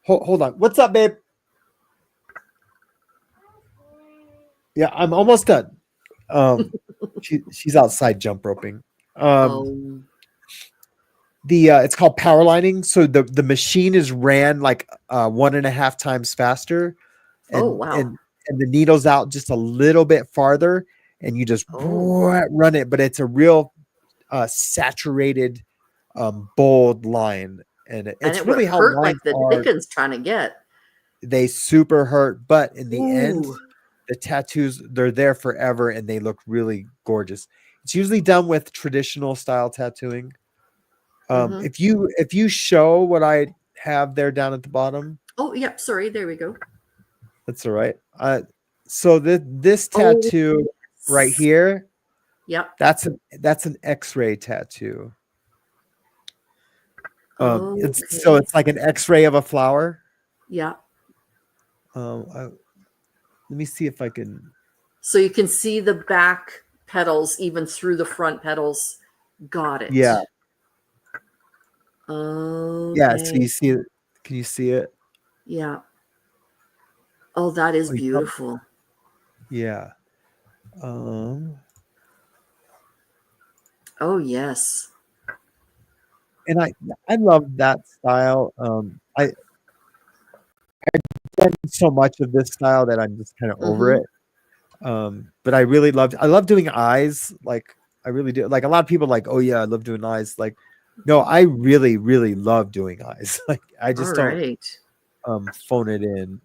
Hold on. What's up, babe? Yeah, I'm almost done. She's outside jump roping. Oh. It's called power lining. So the machine is ran like 1.5 times faster, Oh, and wow. and the needle's out just a little bit farther, and you just Oh. run it. But it's a real saturated, bold line, and And it's it would really how hurt like lines the are. dickens trying to get. They super hurt, but in the end, Ooh. the tattoos, they're there forever, and they look really gorgeous. It's usually done with traditional style tattooing. Mhm. If you show what I have there down at the bottom, Oh, yep. Sorry. There we go. that's all right. So this Oh, tattoo right here, yep. that's an X-ray tattoo. It's Okay. like an X-ray of a flower. Yeah. Um, let me see if I can. So you can see the back petals even through the front petals. Got it. Yeah. Yeah. So Okay. you see it. Can you see it? Yeah. Oh, that is Oh, you probably, beautiful. yeah. Um, Oh, yes. and I love that style. I done so much of this style that I'm just kind of over Mm-hmm. it. But I love doing eyes. Like I really do. Like a lot of people like, oh yeah, I love doing eyes. Like, no, I really, really love doing eyes. Like I All just don't right. phone it in.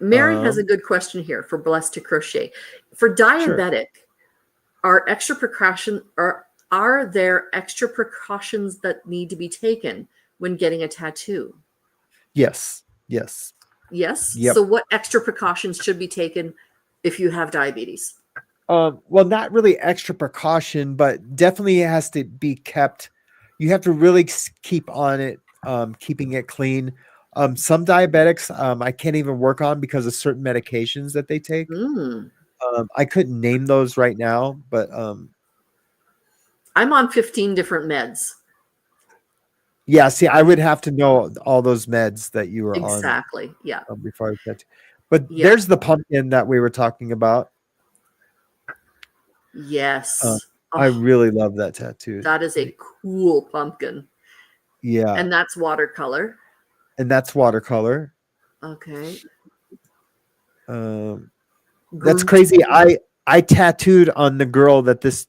Mary has a Um, good question here for Blessed to Crochet. For sure. diabetic, are there extra precautions that need to be taken when getting a tattoo? Yes. Yes. Yes. Yep. So what extra precautions should be taken if you have diabetes? Well, not really extra precaution, but definitely it has to be kept. You have to really keep on it, keeping it clean. Some diabetics, I can't even work on because of certain medications that they take. Mm. I couldn't name those right now, but I'm on 15 different meds. yeah. See, I would I'm have to know all those meds that you were on exactly. Yeah. before I get. But Yeah. there's the pumpkin that we were talking about. Uh, Yes. I Oh, really love that tattoo. that is a cool pumpkin. Yeah, And that's watercolor. and that's watercolor. Okay. Um, That's Groot. crazy. I tattooed on the girl that this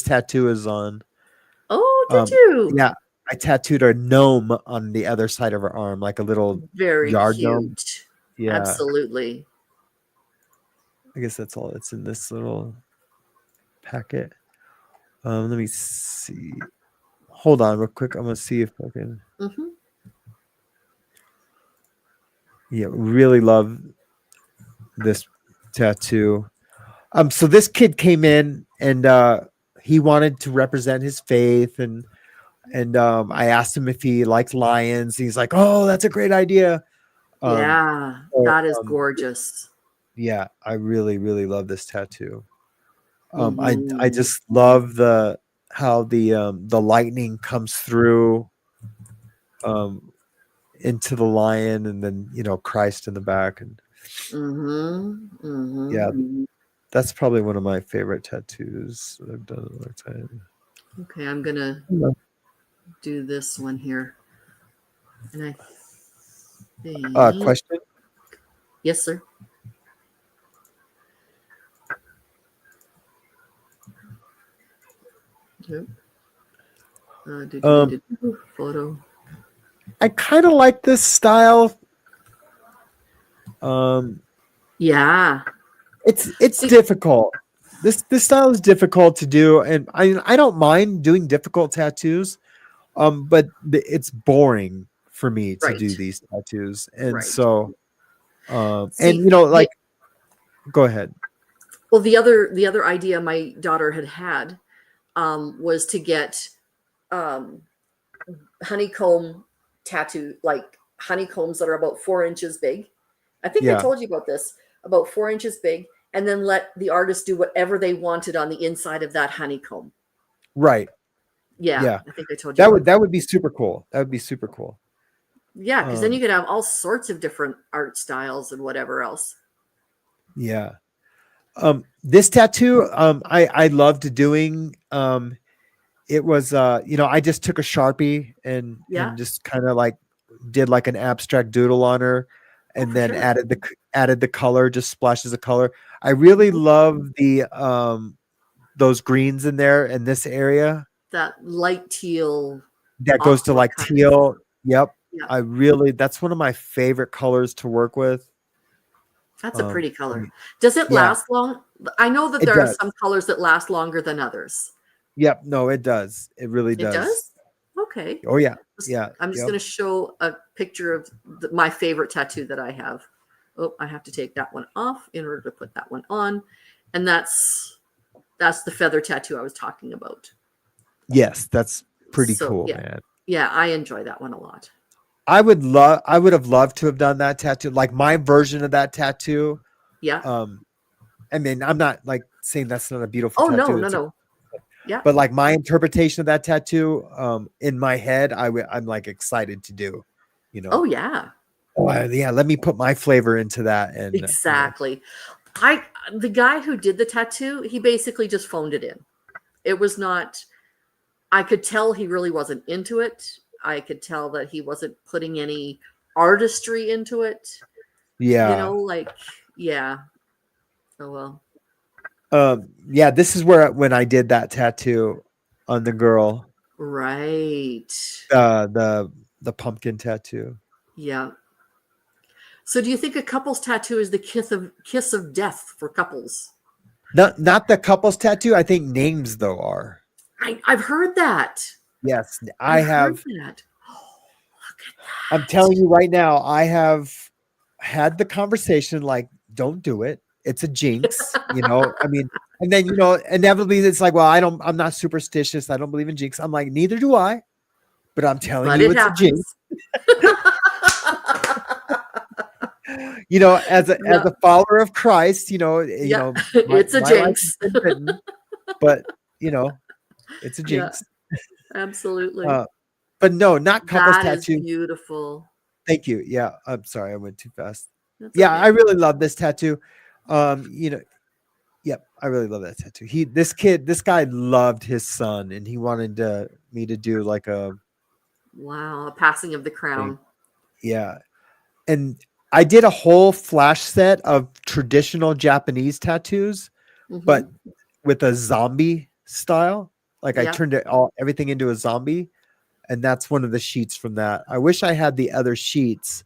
tattoo is on. Oh, did Um, you? yeah, I tattooed a gnome on the other side of her arm, like a little Very yard gnome. cute. Yeah, Absolutely. I guess that's all that's in this little packet. Let me see. Hold on, real quick. I'm gonna see if I can. Hmm. Yeah, really love this tattoo. So this kid came in and he wanted to represent his faith and I asked him if he liked lions. He's like, "Oh, that's a great idea." Um, Yeah, so, that is gorgeous. yeah, I really, really love this tattoo. I Hmm. just love how the lightning comes through um into the lion, and then Christ in the back, and Hmm. yeah, Hmm. that's probably one of my favorite tattoos that I've done in a long time. Okay, I'm gonna Yeah. do this one here. And I think, Question. yes, sir. Yep. Um, Photo. I kind of like this style. Um, Yeah. it's See, difficult. This style is difficult to do, and I don't mind doing difficult tattoos. But it's boring for me to do right, these tattoos, and right. so and See, like, go ahead. well, the other idea my daughter had was to get um, honeycomb tattoo, like honeycombs that are about 4 inches big. I think I Yeah, told you about this, about 4 inches big, and then let the artist do whatever they wanted on the inside of that honeycomb. right. Yeah, Yeah, I think I told you about that that. would be super cool. That would be super cool. Yeah, because then you Um, could have all sorts of different art styles and whatever else. yeah. This tattoo, I loved doing. It was I just took a Sharpie Yeah. and just kind of like did like an abstract doodle on her, Oh, and for then sure. added the color, just splashes of color. I really Mhm. love the those greens in there in this area That light teal, that goes to aqua like kind of. teal. Yep. Yeah, That's one of my favorite colors to work with. that's a pretty I color. mean, Does it yeah, last long? I know that it there are does. some colors that last longer than others. Yep. No, it does. It really It does. does? Okay. Oh yeah. Yeah. I'm just Yep. going to show a picture of my favorite tattoo that I have. Oh, I have to take that one off in order to put that one on. And that's the feather tattoo I was talking about. Yes, that's pretty So, cool, yeah. man. Yeah, I enjoy that one a lot. I would have loved to have done that tattoo, like my version of that tattoo. Yeah. I mean, I'm not like saying that's not a beautiful Oh, tattoo. no. Yeah. But like my interpretation of that tattoo, in my head, I'm like excited to do, you know. Oh, yeah. Oh, yeah, let me put my flavor into that. And Exactly. The guy who did the tattoo, he basically just phoned it in. It was not, I could tell he really wasn't into it. I could tell that he wasn't putting any artistry into it. yeah. Like, yeah. Oh, well. Yeah, this is where when I did that tattoo on the girl, Right. the pumpkin tattoo. Yeah. So do you think a couple's tattoo is the kiss of death for couples? Not the couple's tattoo. I think names though are. I've heard that. Yes, I have. Heard that. Oh, look at that. I'm telling you right now, I have had the conversation like, don't do it. It's a jinx, I mean, and then, inevitably it's like, well, I'm not superstitious. I don't believe in jinx. I'm like, neither do I, but I'm telling you, it's a jinx. As a follower of Christ, it's a jinx. But it's a jinx. Yeah, absolutely. But no, not couples tattoo. Beautiful. Thank you. Yeah, I'm sorry, I went too fast. That's yeah, okay. I really love this tattoo. Yep, I really love that tattoo. This guy loved his son, and he wanted me to do like a passing of the crown. Yeah, and I did a whole flash set of traditional Japanese tattoos, but with a zombie style. Like I turned everything into a zombie, and that's one of the sheets from that. I wish I had the other sheets.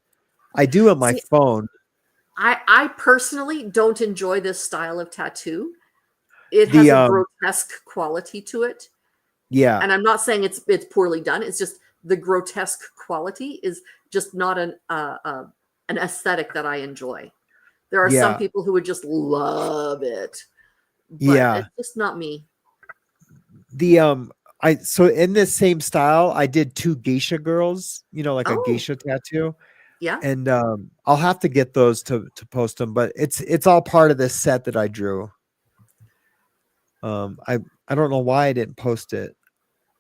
I do on my phone. I personally don't enjoy this style of tattoo. It has a grotesque quality to it. Yeah. And I'm not saying it's poorly done. It's just the grotesque quality is just not an aesthetic that I enjoy. There are some people who would just love it. But it's just not me. So in this same style, I did 2 geisha girls, like a geisha tattoo. Yeah. And I'll have to get those to post them, but it's all part of this set that I drew. I don't know why I didn't post it.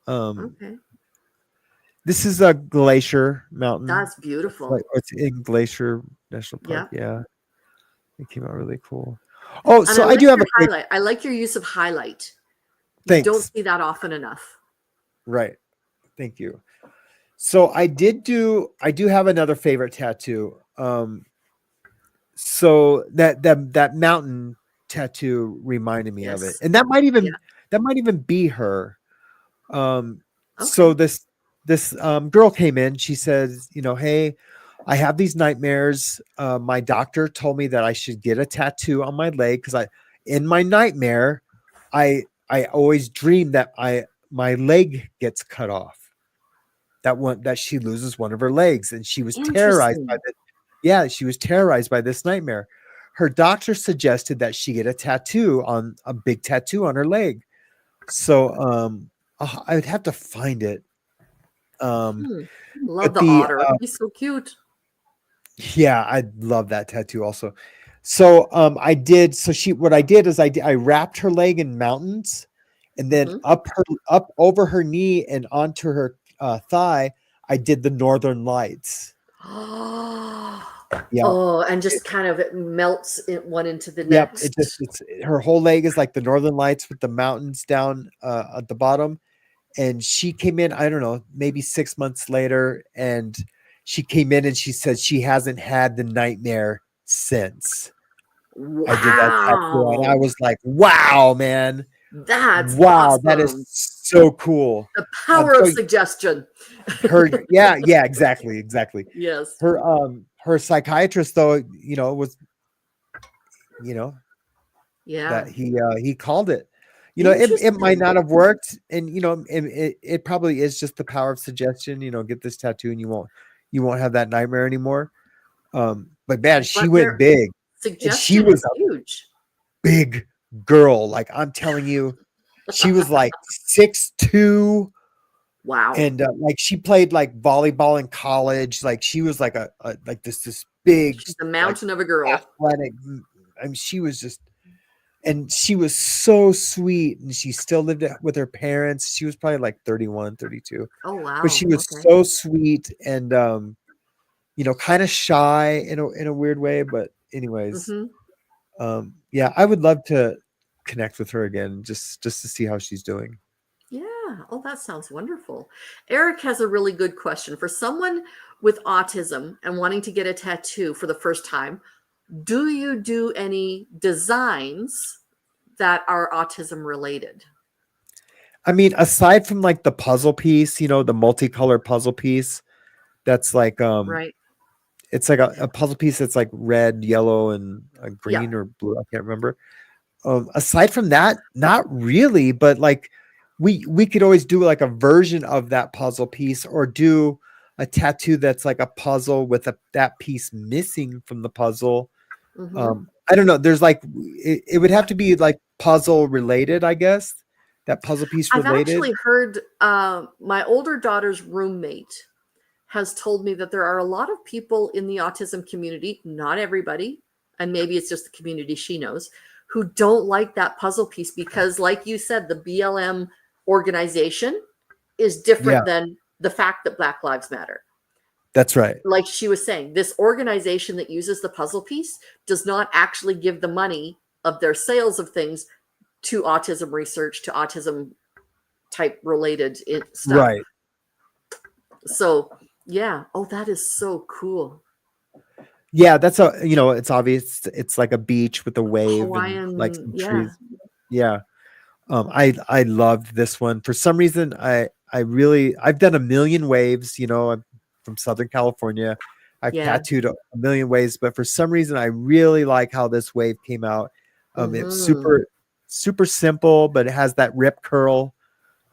Okay. This is a Glacier Mountain. That's beautiful. It's in Glacier National Park. Yeah. It came out really cool. Oh, so I do have a highlight. I like your use of highlight. Thanks. You don't see that often enough. Right. Thank you. So I do have another favorite tattoo. So that mountain tattoo reminded me of it. And that might even be her. So this girl came in, she says, hey, I have these nightmares. My doctor told me that I should get a tattoo on my leg because in my nightmare, I always dream that my leg gets cut off. That she loses one of her legs, and she was terrorized by this. Yeah, she was terrorized by this nightmare. Her doctor suggested that she get a big tattoo on her leg. So I would have to find it. Love the otter. He's so cute. Yeah, I love that tattoo also. So what I did is I wrapped her leg in mountains, and then up over her knee and onto her thigh, I did the Northern Lights. Yeah. Oh, and just kind of it melts one into the next. Yep. It's her whole leg is like the Northern Lights with the mountains down at the bottom. And she came in, I don't know, maybe 6 months later, and she came in and she said she hasn't had the nightmare since. Wow. I did that tattoo, and I was like, wow, man. That's awesome. That is so cool. The power of suggestion. Exactly. Yes. Her psychiatrist though, was that he called it. It might not have worked, and it probably is just the power of suggestion. Get this tattoo and you won't have that nightmare anymore. But man, she went big. Suggestion was huge. Big girl, like I'm telling you, she was like 6'2", Wow. And like she played like volleyball in college. Like she was like a like this big She's a like mountain of a girl. athletic. I mean, she was just, and she was so sweet, and she still lived with her parents. She was probably like 31, 32, Oh, but wow. she was Okay. so sweet and kind of shy in a weird way. But anyways, Hmm. yeah, I would love to connect with her again, just to see how she's doing. Yeah. Oh, that sounds wonderful. Eric has a really good question. For someone with autism and wanting to get a tattoo for the first time, do you do any designs that are autism related? I mean, aside from like the puzzle piece, the multicolored puzzle piece, that's like Right. it's like a puzzle piece that's like red, yellow, and Yeah. green or blue. I can't remember. Aside from that, not really, but like we could always do like a version of that puzzle piece, or do a tattoo that's like a puzzle with that piece missing from the puzzle. Hmm. I don't know. There's like it would have to be like puzzle related, I guess. That puzzle piece I've related. actually heard my older daughter's roommate has told me that there are a lot of people in the autism community, not everybody, and maybe it's just the community she knows, who don't like that puzzle piece because, like you said, the BLM organization is Yeah, different than the fact that Black Lives Matter. that's right. Like she was saying, this organization that uses the puzzle piece does not actually give the money of their sales of things to autism research, to autism type related stuff. Right. So, yeah. Oh, that is so cool. Yeah, that's it's obvious. It's like a beach with a wave and like Hawaiian, some yeah. trees. Yeah. I loved this one. For some reason, I've done a million waves, I'm from Southern California. I've Yeah. tattooed a million waves, but for some reason I really like how this wave came out. It's Hmm. super simple, but it has that rip curl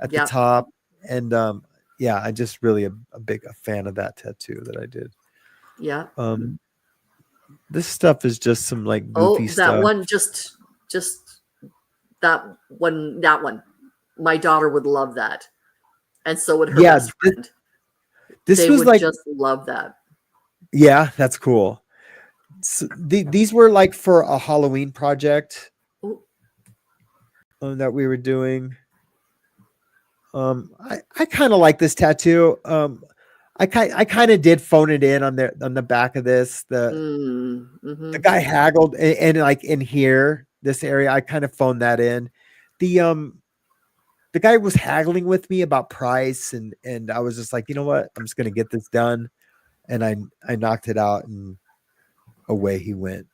at the Yep. top. And yeah, I just really a big fan of that tattoo that I did. Yeah. This stuff is just some like goofy Oh, that stuff. one, just that one. My daughter would love that. And so would her Yeah, best friend. this They was would like, just love that. yeah, that's cool. So these were like for a Halloween project Oh, that we were doing. I kind of like this tattoo. I kind of did phone it in on the back of this. The mm-hmm. guy haggled, and like in here, this area, I kind of phoned that in. The guy was haggling with me about price, and I was just like, you know what, I'm just gonna get this done, and I knocked it out, and away he went.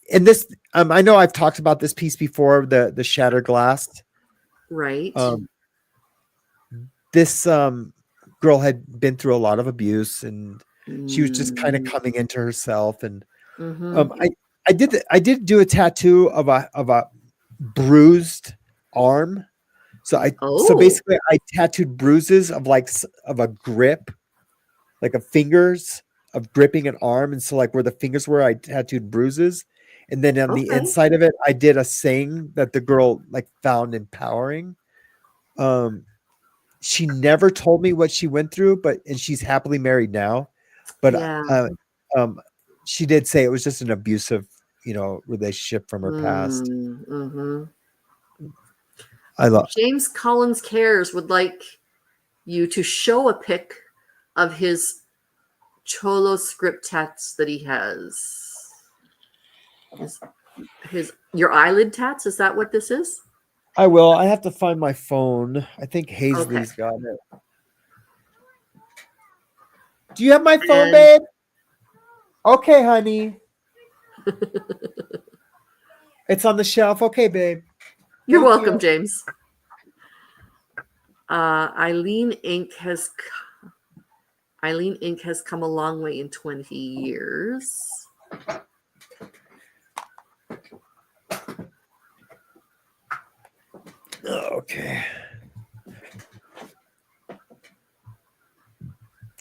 And this, I know I've talked about this piece before, the shattered glass. Right. This girl had been through a lot of abuse, and she was just kind of Mm-hmm. coming into herself. And Mm-hmm. I did do a tattoo of a bruised arm. So Oh, basically I tattooed bruises of of a grip, like a fingers of gripping an arm. And so like where the fingers were, I tattooed bruises. And then on the okay. inside of it, I did a saying that the girl like found empowering. She never told me what she went through, and she's happily married now. But Yeah. um, she did say it was just an abusive, relationship from her past. Mm-hmm. I love. James Collins Cares would like you to show a pic of his Cholo script tats that he has. His your eyelid tats, is that what this is? I will. I have to find my phone. I think Okay. Hazley's got it. Do you have my phone, And babe? Okay, honey. It's on the shelf. Okay, babe. you're Thank welcome, you. James. Eileen Inc. has come a long way in 20 years. Okay.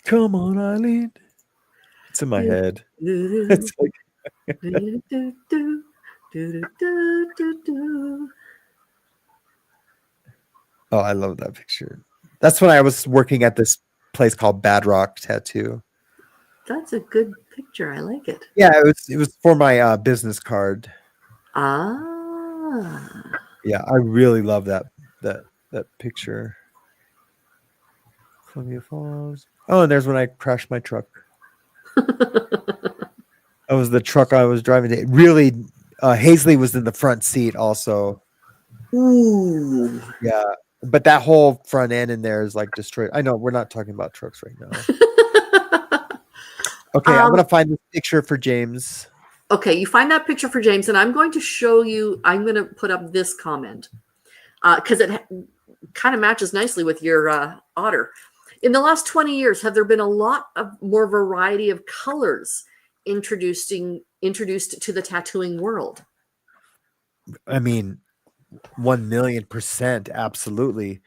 Come on, Eileen. It's in my head. It's like, Oh, I love that picture. That's when I was working at this place called Bad Rock Tattoo. That's a good picture. I like it. Yeah, it was for my business card. Ah. Yeah, I really love that picture. Columbia Falls. Oh, and there's when I crashed my truck. That was the truck I was driving. Really, Hazley was in the front seat also. Ooh. Yeah, but that whole front end in there is like destroyed. I know we're not talking about trucks right now. Okay, I'm gonna find this picture for James. Okay, you find that picture for James, and I'm going to show you. I'm going to put up this comment because it kind of matches nicely with your otter. In the last 20 years, have there been a lot of more variety of colors introduced to the tattooing world? I mean, 1,000,000%, absolutely.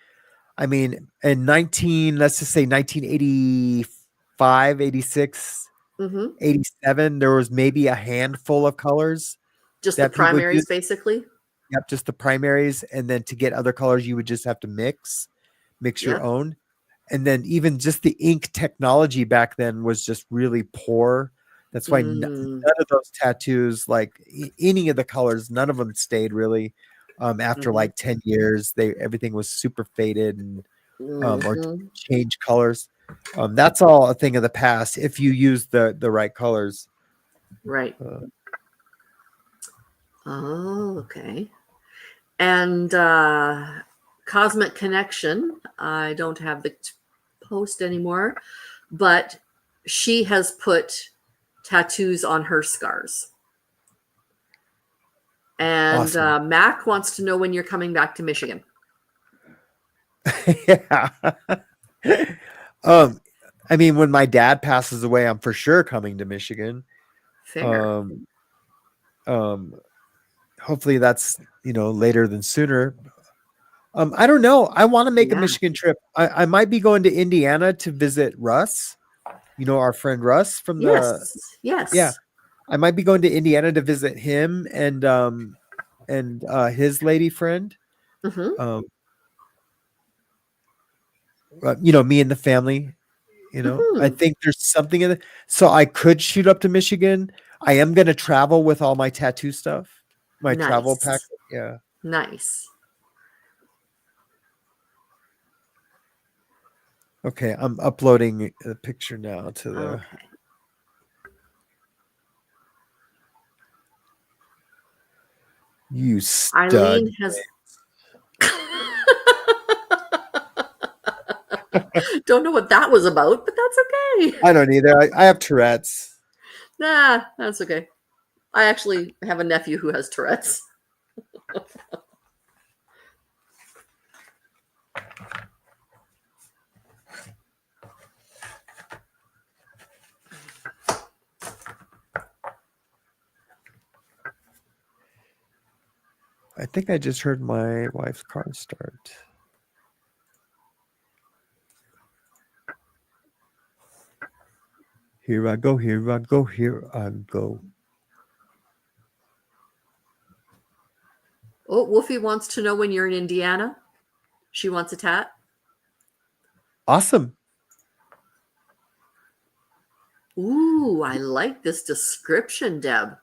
I mean, in let's just say 1985, 86, Mm-hmm. 87, there was maybe a handful of colors Just the that people would primaries, use. basically. Yep, just the primaries, and then to get other colors, you would just have to mix your Yep. own. And then even just the ink technology back then was just really poor. That's why none of those tattoos, like any of the colors, none of them stayed really. After like 10 years, everything was super faded and or change colors. That's all a thing of the past if you use the right colors. Right. Oh, okay. And Cosmic Connection, I don't have the post anymore, but she has put tattoos on her scars. And Awesome. Mac wants to know when you're coming back to Michigan. Yeah. I mean, when my dad passes away, I'm for sure coming to Michigan. Fair. Hopefully that's later than sooner. I don't know. I want to make a Yeah. Michigan trip. I might be going to Indiana to visit Russ. Our friend Russ from Yes. yeah. I might be going to Indiana to visit him and his lady friend. Mm-hmm. Me and the family. I Mm-hmm. think there's something in it. So I could shoot up to Michigan. I am going to travel with all my tattoo stuff, my travel Nice. pack. Yeah. Nice. Okay. I'm uploading the picture now to the. Okay. You stud. Eileen has. Don't know what that was about, but that's okay. I don't either. I have Tourette's. Nah, that's okay. I actually have a nephew who has Tourette's. I think I just heard my wife's car start. Here I go, here I go, here I go. Oh, Wolfie wants to know when you're in Indiana. She wants a tat. Awesome. Ooh, I like this description, Deb.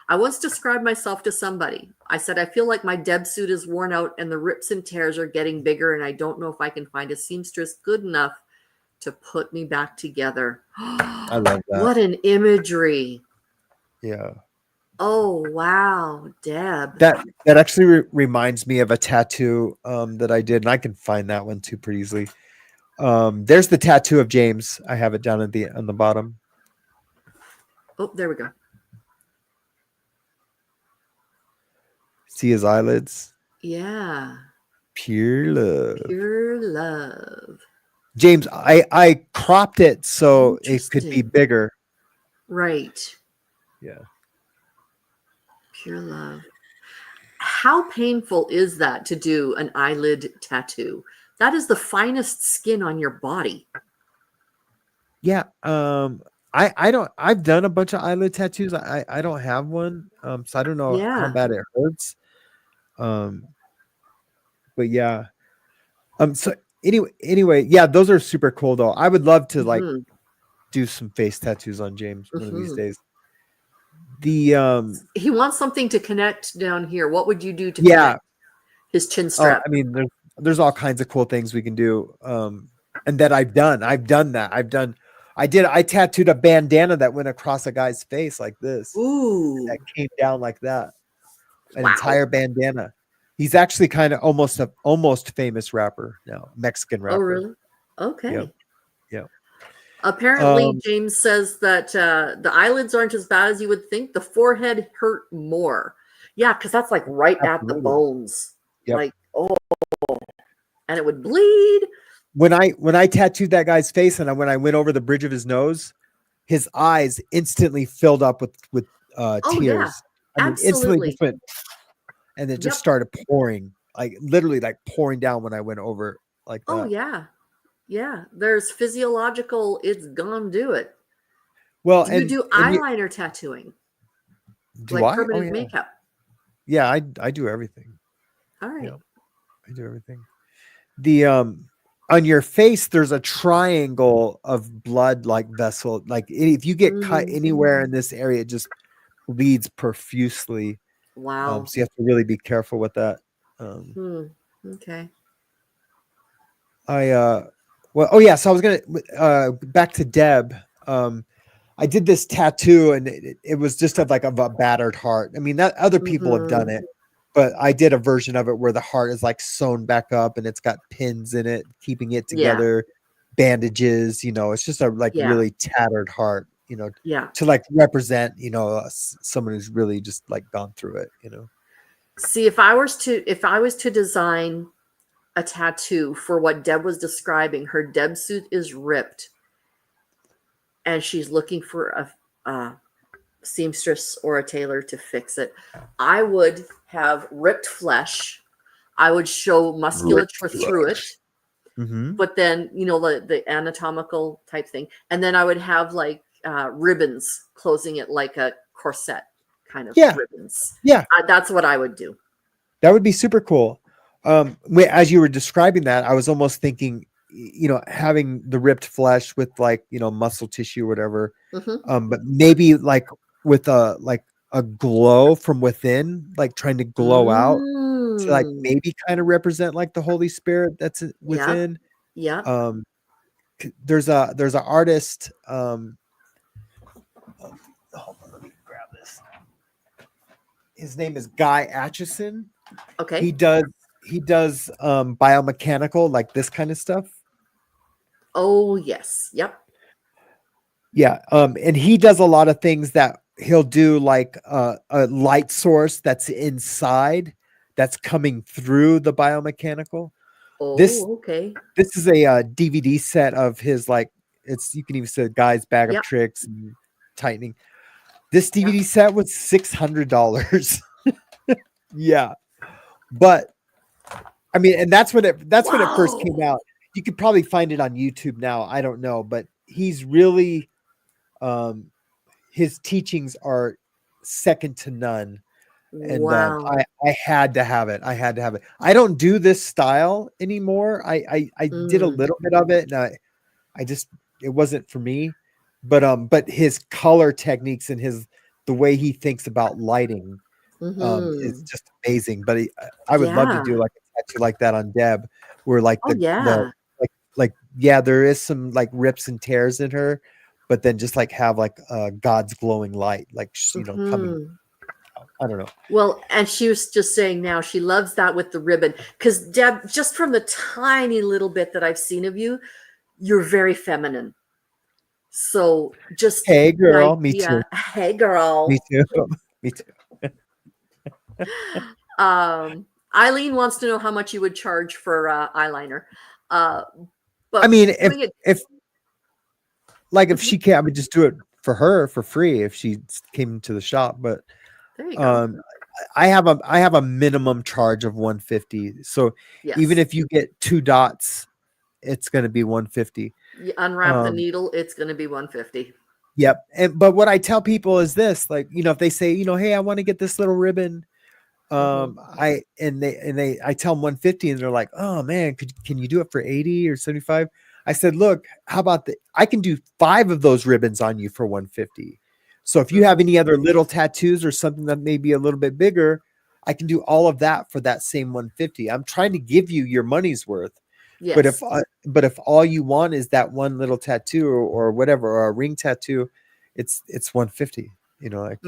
I once described myself to somebody. I said, I feel like my Deb suit is worn out and the rips and tears are getting bigger, and I don't know if I can find a seamstress good enough to put me back together. I love that. What an imagery. Yeah. Oh, wow, Deb. That actually reminds me of a tattoo that I did, and I can find that one too pretty easily. There's the tattoo of James. I have it down on the bottom. Oh, there we go. See his eyelids? Yeah. Pure love. Pure love. James, I cropped it so it could be bigger. Right. Yeah. Pure love. How painful is that to do an eyelid tattoo? That is the finest skin on your body. Yeah. I've done a bunch of eyelid tattoos. I don't have one. So I don't know how bad it hurts. But yeah. So anyway, yeah, those are super cool though. I would love to like Mhm, do some face tattoos on James one of these mhm. days. The He wants something to connect down here. What would you do to yeah, connect his chin oh, strap? I mean, there's all kinds of cool things we can do. And that I've done. I've done that. I tattooed a bandana that went across a guy's face like this. That Ooh, came down like that. An wow. entire bandana. He's actually kind of almost famous rapper now, Mexican Oh, rapper. really? Yep. Okay. Yep. Apparently, Um, James says that the eyelids aren't as bad as you would think. The forehead hurt more. Yeah, because that's like right at the absolutely. bones. Yep. Like, oh, and it would bleed. When I tattooed that guy's face and when I went over the bridge of his nose, his eyes instantly filled up with Oh, yeah, tears. I mean, instantly just absolutely. went, and it just Yep. started pouring, like literally like pouring down when I went over like Oh, that. yeah. Yeah. There's physiological, it's gonna do it. Well, Do you do and you eyeliner tattooing, do like I? Oh permanent yeah, makeup? yeah. I do everything. All right. Yeah, I do everything. The on your face there's a triangle of blood like vessel. Like if you get cut Mm, anywhere in this area, it just bleeds profusely. wow. So you have to really be careful with that. Um, Hmm. Okay. I well, oh yeah, so I was gonna back to Deb. I did this tattoo and it was just of a battered heart. I mean, that other people have done Mm-hmm. it, but I did a version of it where the heart is like sewn back up and it's got pins in it, keeping it Yeah. together, bandages, it's just a like Yeah. really tattered heart, Yeah. to like represent, someone who's really just like gone through it. See, if I was to design a tattoo for what Deb was describing, her Deb suit is ripped and she's looking for a seamstress or a tailor to fix it. I would have ripped flesh. I would show musculature through it, Mm-hmm. but then the anatomical type thing, and then I would have like ribbons closing it like a corset kind of Yeah. ribbons. Yeah. That's what I would do. That would be super cool. As you were describing that, I was almost thinking, having the ripped flesh with like, muscle tissue or whatever. Hmm. But maybe like with a glow from within, like trying to glow out to like Mm. maybe kind of represent like the Holy Spirit that's Yep. within. Yep. Um, there's an artist. Hold on, let me grab this. His name is Guy Atchison. Okay. He does biomechanical, like this kind of stuff. Oh, yes. Yep. Yeah. And he does a lot of things that he'll do like a light source that's inside that's coming through the biomechanical. This Oh, okay. this is a DVD set of his, like, you can even say Guy's Bag of Yep. Tricks and tightening. This Yep. DVD set was $600. Yeah. But I mean, and that's when it first came Wow. out. You could probably find it on YouTube now. I don't know, but he's really his teachings are second to none. And Wow. I had to have it. I had to have it. I don't do this style anymore. I did a Mm. little bit of it, and I just, it wasn't for me. But his color techniques and the way he thinks about lighting is Mm-hmm. just amazing. But I would love to Yeah. do like a tattoo like that on Deb, where like Oh, the yeah. like yeah, there is some like rips and tears in her, but then just like have like God's glowing light, like coming Hmm. out. I don't know. Well, and she was just saying now she loves that with the ribbon because Deb, just from the tiny little bit that I've seen of you, you're very feminine. So just Hey, the girl. Me too. idea, hey Me girl. too. Me too. Eileen wants to know how much you would charge for eyeliner. Uh, I but mean, doing it, if Mhm. she can, I would just do it for her for free if she came to the shop. But There you go. um, I have a minimum charge of 150. So even Yes. if you get 2 dots, it's going to be 150. You unwrap the Um, needle, it's going to be 150. yep. But what I tell people is this, like, if they say, hey, I want to get this little ribbon, I tell them 150 and they're like, oh man, can you do it for 80 or 75? I said, look, how about I can do 5 of those ribbons on you for 150. So if you have any other little tattoos or something that may be a little bit bigger, I can do all of that for that same 150. I'm trying to give you your money's worth. Yes. But if all you want is that one little tattoo or whatever, or a ring tattoo, it's 150, like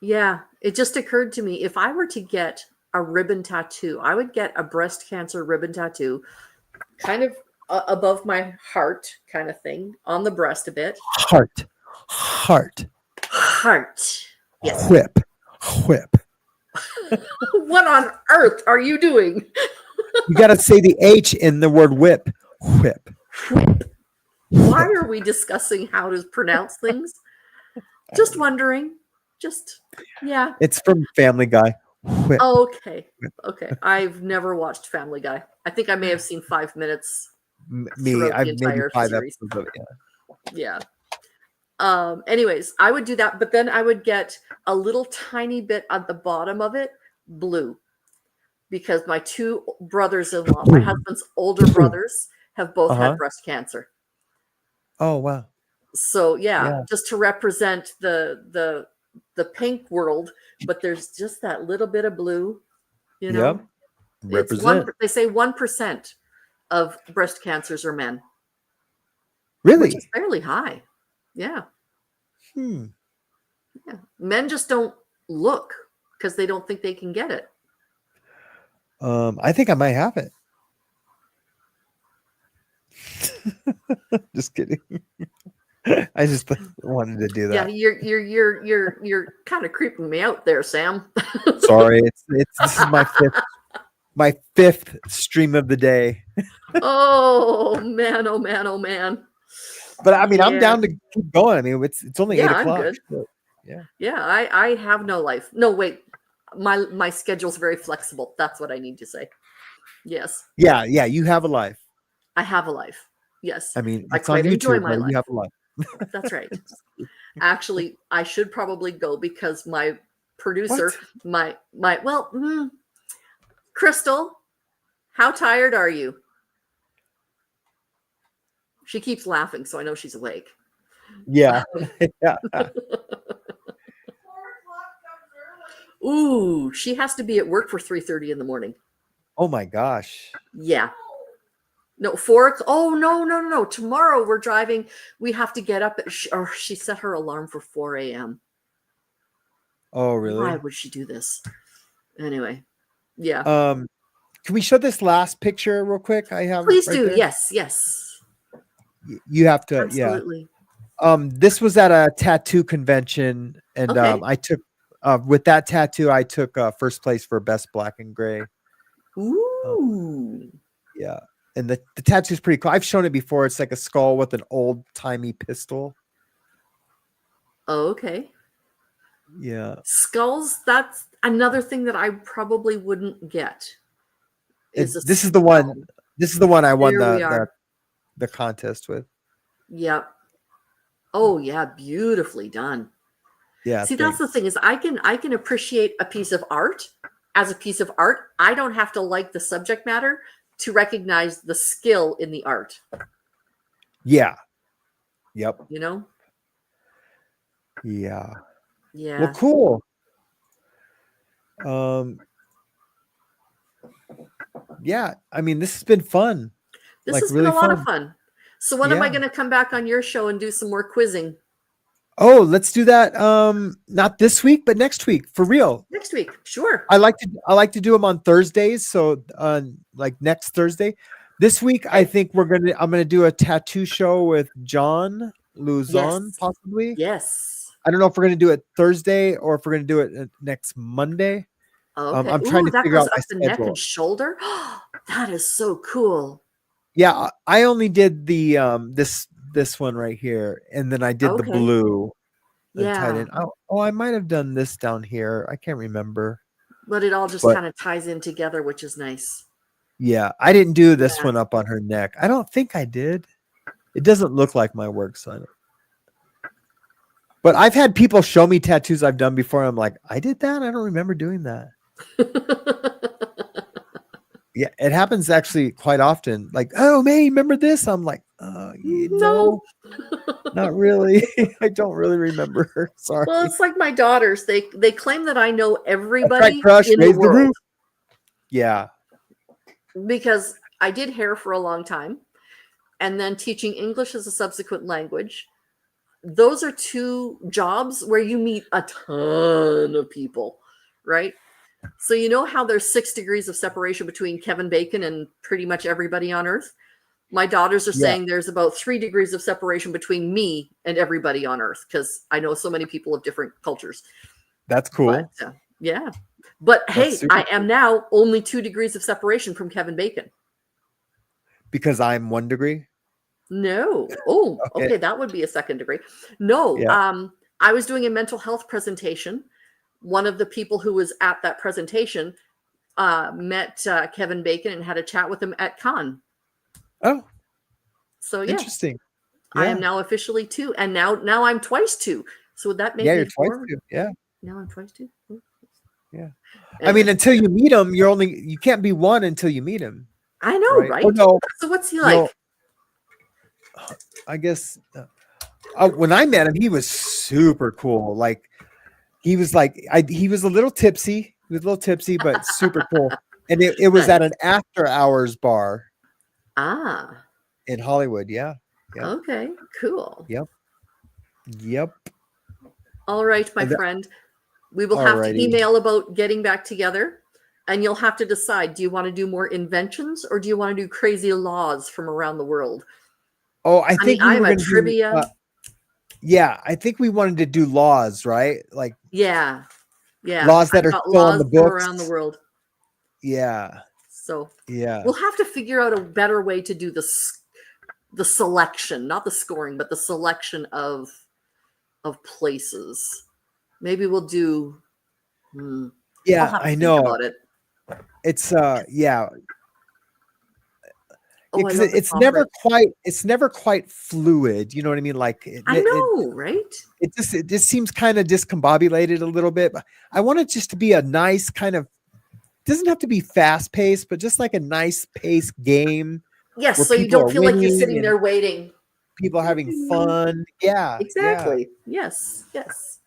Yeah. It just occurred to me, if I were to get a ribbon tattoo, I would get a breast cancer ribbon tattoo, kind of above my heart kind of thing, on the breast a bit. Heart. Yes. Whip. What on earth are you doing? You got to say the H in the word whip. Whip. Why are we discussing how to pronounce things? Just wondering. Yeah. It's from Family Guy. Whip. Okay. I've never watched Family Guy. I think I may have seen 5 minutes. I've maybe 5 series. episodes of it. Yeah. Anyways, I would do that, but then I would get a little tiny bit at the bottom of it, blue, because my 2 brothers-in-law, my husband's older brothers, have both had breast cancer. Oh wow! So yeah, just to represent the pink world, but there's just that little bit of blue, Yep. Represent. They say 1% of breast cancers are men. Really? Which is fairly high. Yeah. Yeah. Men just don't look because they don't think they can get it. I think I might have it. Just kidding. I just wanted to do that. Yeah, you're kind of creeping me out there, Sam. Sorry, this is my fifth stream of the day. Oh man, oh man, oh man. But I mean, I'm down to keep going. I mean, it's only 8 o'clock. I'm good. So, yeah. I have no life. No, wait. My schedule's very flexible. That's what I need to say. Yes. Yeah. You have a life. I have a life. Yes. I mean, I it's on quite enjoy YouTube. my life. You have a life. That's right. Actually, I should probably go because my producer, Crystal, how tired are you? She keeps laughing, so I know she's awake. Yeah. Yeah. Ooh, she has to be at work for 3:30 in the morning. Oh my gosh. Yeah. No, 4. Oh, no. Tomorrow we're driving. We have to get up she set her alarm for 4 a.m. Oh, really? Why would she do this? Anyway. Yeah. Can we show this last picture real quick? I have. Please right do. there? Yes. You have to. Absolutely. Yeah. This was at a tattoo convention, and Okay. I took with that tattoo. I took first place for best black and gray. Ooh. Yeah, and the tattoo is pretty cool. I've shown it before. It's like a skull with an old timey pistol. Oh, okay. Yeah. Skulls. That's another thing that I probably wouldn't get. This is the one. This is the one I won There the contest with. Yep. Oh yeah, beautifully done. Yeah. See, that's the thing is I can appreciate a piece of art as a piece of art. I don't have to like the subject matter to recognize the skill in the art. Yeah. Yep. You know? Yeah. Yeah. Well, cool. Yeah, I mean, this has been fun. This like has really been a lot fun. of fun. So when am I Yeah. going to come back on your show and do some more quizzing? Oh, let's do that. Not this week, but next week for real. Next week. Sure. I like to do them on Thursdays. So like next Thursday. This week, I think I'm gonna do a tattoo show with John Luzon, Yes. possibly. Yes. I don't know if we're gonna do it Thursday or if we're gonna do it next Monday. Okay. I'm trying to that figure goes out my up the neck schedule. and shoulder. That is so cool. Yeah, I only did the this one right here, and then I did the Okay. blue. And tied Yeah. in. Oh, I might have done this down here. I can't remember. But it all just But- kind of ties in together, which is nice. Yeah, I didn't do this Yeah. one up on her neck. I don't think I did. It doesn't look like my work, so But I've had people show me tattoos I've done before. I'm like, I did that? I don't remember doing that. Yeah, it happens actually quite often. Like, oh, man, remember this? I'm like, no, not really. I don't really remember. Sorry. Well, it's like my daughters. They claim that I know That's everybody right, Crush. in the Raise the world roof. Yeah. because I did hair for a long time, and then teaching English as a subsequent language. Those are two jobs where you meet a ton of people, right? So you know how there's 6 degrees of separation between Kevin Bacon and pretty much everybody on earth? My daughters are Yeah. saying there's about 3 degrees of separation between me and everybody on earth because I know so many people of different cultures. That's cool. But, yeah. But hey, super I am now only 2 degrees of separation from Kevin Bacon. Because I'm 1 degree. No. Oh, okay. That would be a 2nd degree. No. Yeah. I was doing a mental health presentation. One of the people who was at that presentation met Kevin Bacon and had a chat with him at Cannes. Oh, so yeah, interesting. I am now officially 2, and now I'm twice 2. So would that make Yeah, me you're 4? twice 2. Yeah. Now I'm twice 2. Yeah. I mean, until you meet him, you can't be 1 until you meet him. I know, right? Oh, no. So what's he like? I guess when I met him, he was super cool. Like he was he was a little tipsy. He was a little tipsy, but super cool. And it was at an after hours bar. In Hollywood. Yeah. Okay, cool. Yep. All right, my friend. We will have to email about getting back together, and you'll have to decide, do you want to do more inventions or do you want to do crazy laws from around the world? Oh, I think I'm a trivia. I think we wanted to do laws, right? Like yeah. Laws that are still on the books around the world. Yeah. So yeah, we'll have to figure out a better way to do the selection, not the scoring, but the selection of places. Maybe we'll do. Yeah, I know. About it. It's because it's never quite fluid. You know what I mean? Like I know, right? It just seems kind of discombobulated a little bit. But I want it just to be a nice kind of. Doesn't have to be fast paced, but just like a nice paced game. Yes, so you don't feel like you're sitting there waiting. People are having fun. Yeah, exactly. Yeah. Yes.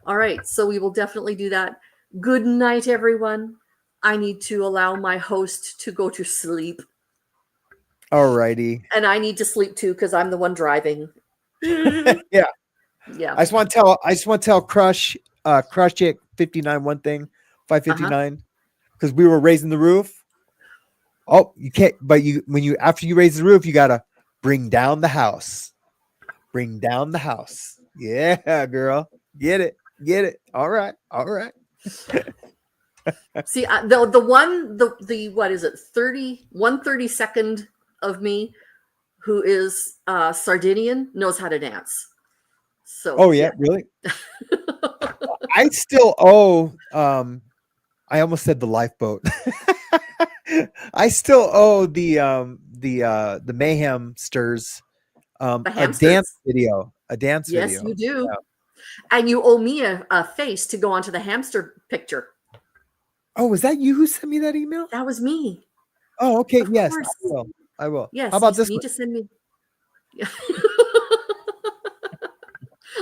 All right, so we will definitely do that. Good night, everyone. I need to allow my host to go to sleep. All righty. And I need to sleep too because I'm the one driving. Yeah. I just want to tell Crush It 59 one thing, 559, because we were raising the roof. Oh, you can't. But after you raise the roof, you gotta bring down the house. Bring down the house. Yeah, girl. Get it. All right. See, the what is it? 1/32 of me, who is Sardinian, knows how to dance. So. Oh yeah. Really? I still owe. I almost said the lifeboat. I still owe the Mayhem Stirs a dance video. Yes, you do. Yeah. And you owe me a face to go onto the hamster picture. Oh, was that you who sent me that email? That was me. Oh, okay. Yes, I will. Yes. How about this? You need to send me.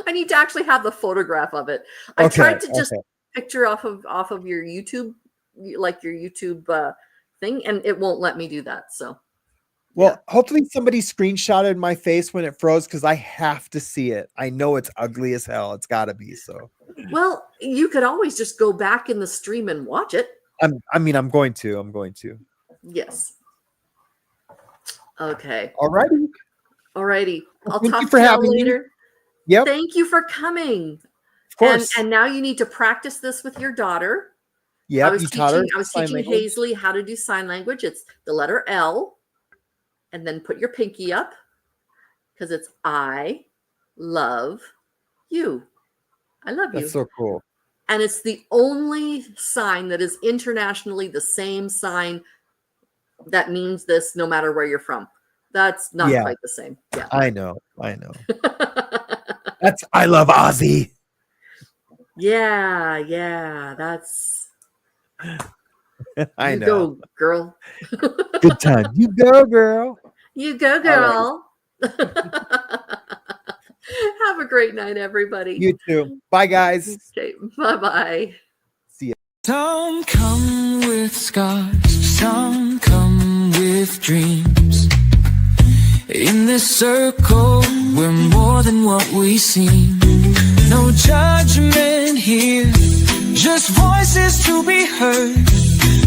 I need to actually have the photograph of it. I tried to just picture off of your YouTube, like your YouTube thing, and it won't let me do that. So. Well, hopefully somebody screenshotted my face when it froze because I have to see it. I know it's ugly as hell. It's got to be so. Well, you could always just go back in the stream and watch it. I'm going to. Yes. Okay. Alrighty. I'll talk to you later. Yep. Thank you for coming. Of course. And now you need to practice this with your daughter. Yeah. I was teaching Hazley how to do sign language. It's the letter L. And then put your pinky up because it's I love you. I love you. That's so cool. And it's the only sign that is internationally the same sign that means this no matter where you're from. That's not quite the same. Yeah. I know. That's I love Ozzy. Yeah, that's I you know. go, girl. Good time. You go, girl. You go, girl. Have a great night, everybody. You too. Bye, guys. Okay, bye-bye. See ya. Some come with scars, some come with dreams. In this circle, we're more than what we seem. No judgment here, just voices to be heard.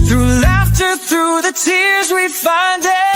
Through laughter, through the tears, we find it.